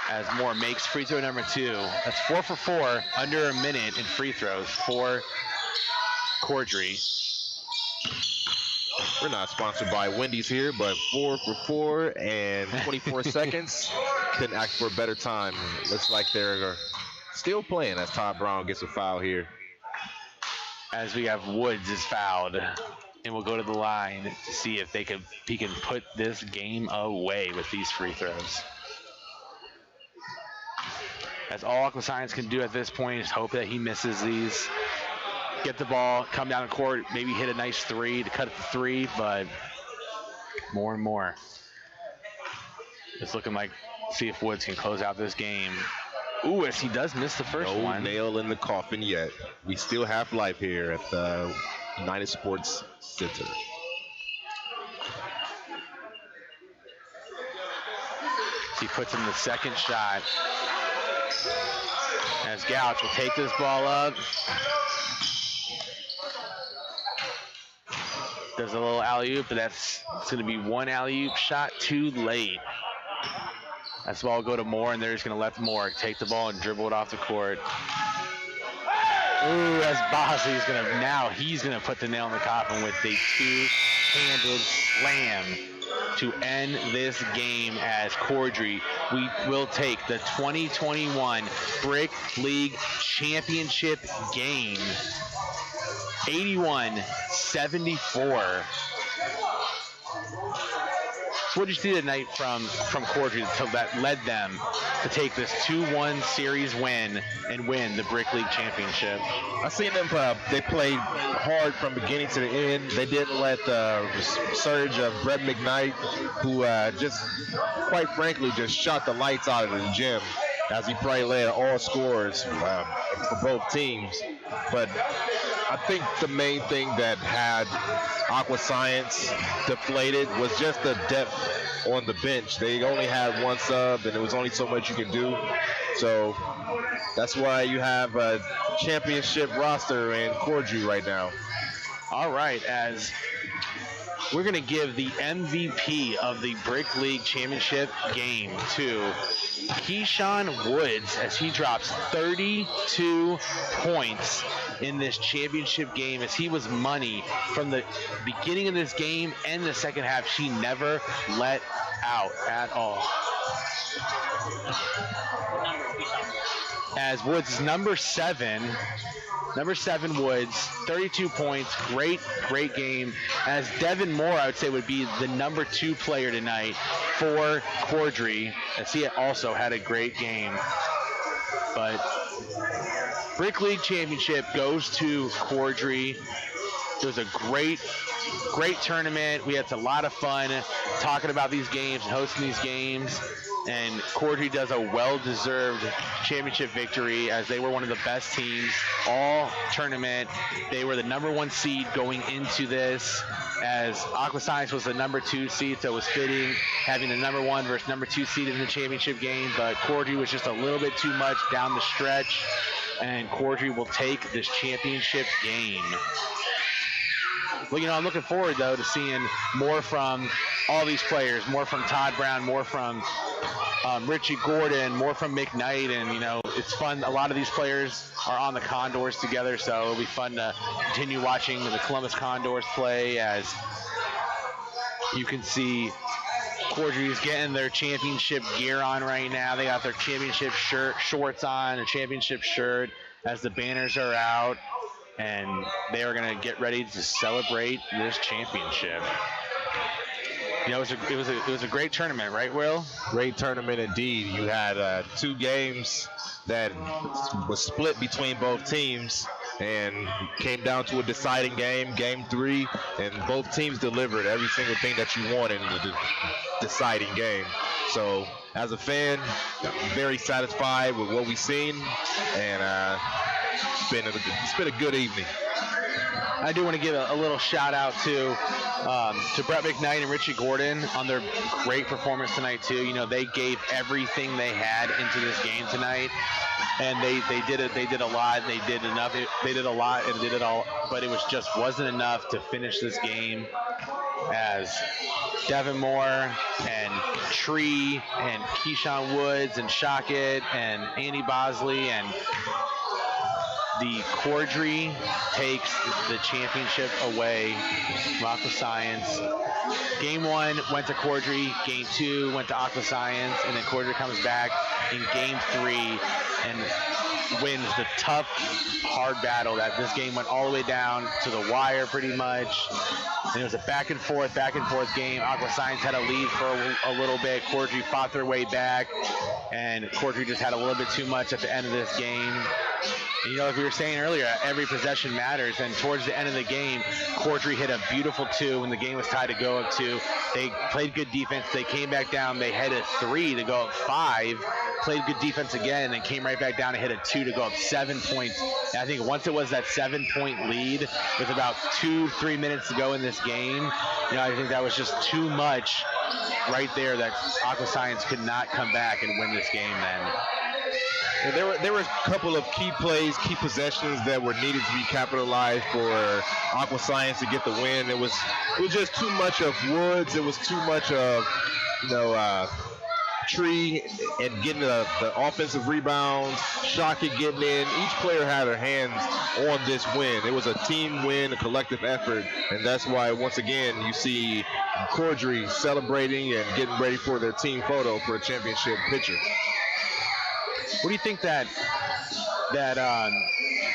As Moore makes free throw number 2. That's 4 for 4, under a minute in free throws for Cordray. We're not sponsored by Wendy's here, but 4 for 4 and 24 seconds. Couldn't ask for a better time. Looks like they're still playing as Todd Brown gets a foul here. As we have Woods is fouled, and we'll go to the line to see if he can put this game away with these free throws. As all Aqua Science can do at this point is hope that he misses these. Get the ball, come down the court, maybe hit a nice 3 to cut it to 3, but more and more. It's looking like, see if Woods can close out this game. Ooh, as he does miss the first one. No nail in the coffin yet. We still have life here at the United Sports Center. He puts in the second shot. As Gouch will take this ball up. Does a little alley-oop, but it's going to be one alley-oop shot too late. That's the ball will go to Moore, and they're just going to let Moore take the ball and dribble it off the court. Ooh, as Bosley's going to, now he's going to put the nail in the coffin with a two-handed slam to end this game as Cordray will take the 2021 Brick League Championship game 81-74. So what did you see tonight from Cordray that led them to take this 2-1 series win and win the Brick League Championship? I seen them. They played hard from beginning to the end. They didn't let the surge of Brett McKnight, who just, quite frankly, just shot the lights out of the gym, as he probably led all scores for both teams. But I think the main thing that had Aqua Science deflated was just the depth on the bench. They only had one sub, and there was only so much you can do. So that's why you have a championship roster in Cordray right now. All right, as we're going to give the MVP of the Brick League Championship game to Keyshawn Woods as he drops 32 points in this championship game as he was money from the beginning of this game and the second half. She never let out at all. As Woods is number 7 Woods, 32 points, great game. As Devin Moore, I would say, would be the number 2 player tonight for Cordray, as he also had a great game. But Brick League Championship goes to Cordray. It was a great tournament. We had a lot of fun talking about these games and hosting these games. And Cordray does a well-deserved championship victory as they were one of the best teams all tournament. They were the number 1 seed going into this, as Aqua Science was the number 2 seed, so it was fitting having the number 1 versus number 2 seed in the championship game. But Cordray was just a little bit too much down the stretch, and Cordray will take this championship game. Well, I'm looking forward, though, to seeing more from all these players, more from Todd Brown, more from Richie Gordon, more from McKnight, and, it's fun. A lot of these players are on the Condors together, so it'll be fun to continue watching the Columbus Condors play. As you can see, Cordray's getting their championship gear on right now. They got their championship shorts on, their championship shirt, as the banners are out. And they are going to get ready to celebrate this championship. It was a great tournament, right, Will? Great tournament indeed. You had 2 games that was split between both teams and came down to a deciding game, game 3, and both teams delivered every single thing that you wanted in the deciding game. So as a fan, I'm very satisfied with what we've seen, and it's been a good evening. I do want to give a little shout out to Brett McKnight and Richie Gordon on their great performance tonight too. They gave everything they had into this game tonight, and they did it. They did a lot. They did enough. They did a lot and did it all, but it wasn't enough to finish this game. As Devin Moore and Tree and Keyshawn Woods and Shockett and Andy Bosley and the Cordray takes the championship away from Aqua Science. Game 1 went to Cordray, Game 2 went to Aqua Science, and then Cordray comes back in Game 3 and wins the tough, hard battle. That this game went all the way down to the wire pretty much. And it was a back and forth game. Aqua Science had a lead for a little bit. Cordray fought their way back, and Cordray just had a little bit too much at the end of this game. And, like we were saying earlier, every possession matters. And towards the end of the game, Cordray hit a beautiful 2 when the game was tied to go up 2. They played good defense. They came back down. They hit a 3 to go up 5. Played good defense again, and then came right back down and hit a 2 to go up 7 points. And I think once it was that 7-point lead with about 2-3 minutes to go in this game, I think that was just too much right there that Aqua Science could not come back and win this game then. And there were a couple of key plays, key possessions that were needed to be capitalized for Aqua Science to get the win. It was just too much of Woods. It was too much of Tree and getting the offensive rebounds, Shockett getting in. Each player had their hands on this win. It was a team win, a collective effort, and that's why once again you see Cordray celebrating and getting ready for their team photo for a championship picture. What do you think that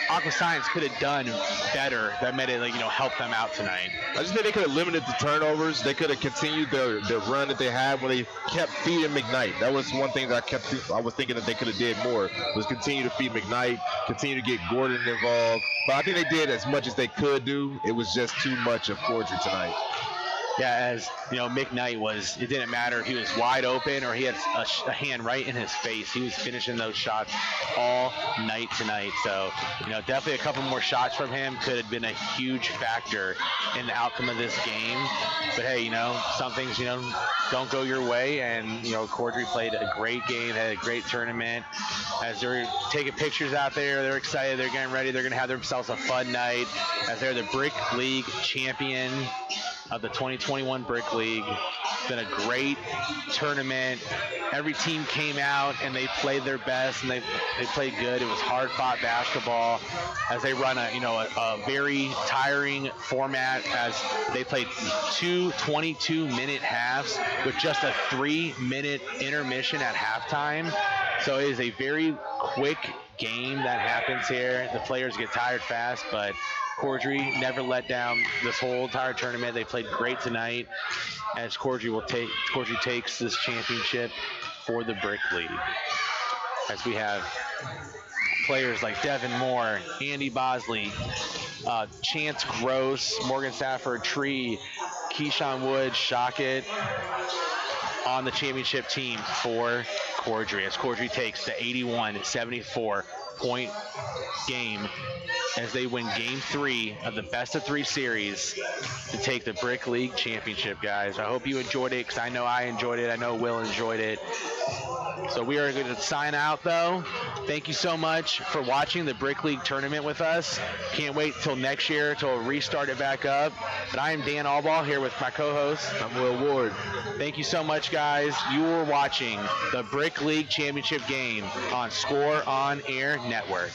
Aqua Science could have done better that made it help them out tonight? I just think they could have limited the turnovers. They could have continued their run that they had when they kept feeding McKnight. That was one thing that I was thinking that they could have did more, was continue to feed McKnight, continue to get Gordon involved. But I think they did as much as they could do. It was just too much of Cordray tonight. Yeah, as McKnight it didn't matter. He was wide open or he had a hand right in his face. He was finishing those shots all night tonight. So, definitely a couple more shots from him could have been a huge factor in the outcome of this game. But hey, some things, don't go your way. And, Cordray played a great game, had a great tournament. As they're taking pictures out there, they're excited, they're getting ready, they're going to have themselves a fun night as they're the Brick League champion. of the 2021 Brick League. It's been a great tournament. Every team came out and they played their best, and they played good. It was hard-fought basketball as they run a very tiring format, as they played 2 22-minute halves with just a 3-minute intermission at halftime. So it is a very quick game that happens here. The players get tired fast, but Cordray never let down this whole entire tournament. They played great tonight, as Cordray takes this championship for the Brick League. As we have players like Devin Moore, Andy Bosley, Chance Gross, Morgan Stafford, Tree, Keyshawn Woods, Shockett on the championship team for Cordray, as Cordray takes the 81-74 point game as they win game 3 of the best of 3 series to take the Brick League championship, guys. I hope you enjoyed it, because I know I enjoyed it. I know Will enjoyed it. So we are going to sign out, though. Thank you so much for watching the Brick League tournament with us. Can't wait till next year till we restart it back up. But I am Dan Allball here with my co-host. I'm Will Ward. Thank you so much, guys. You were watching the Brick League championship game on Score On Air Network.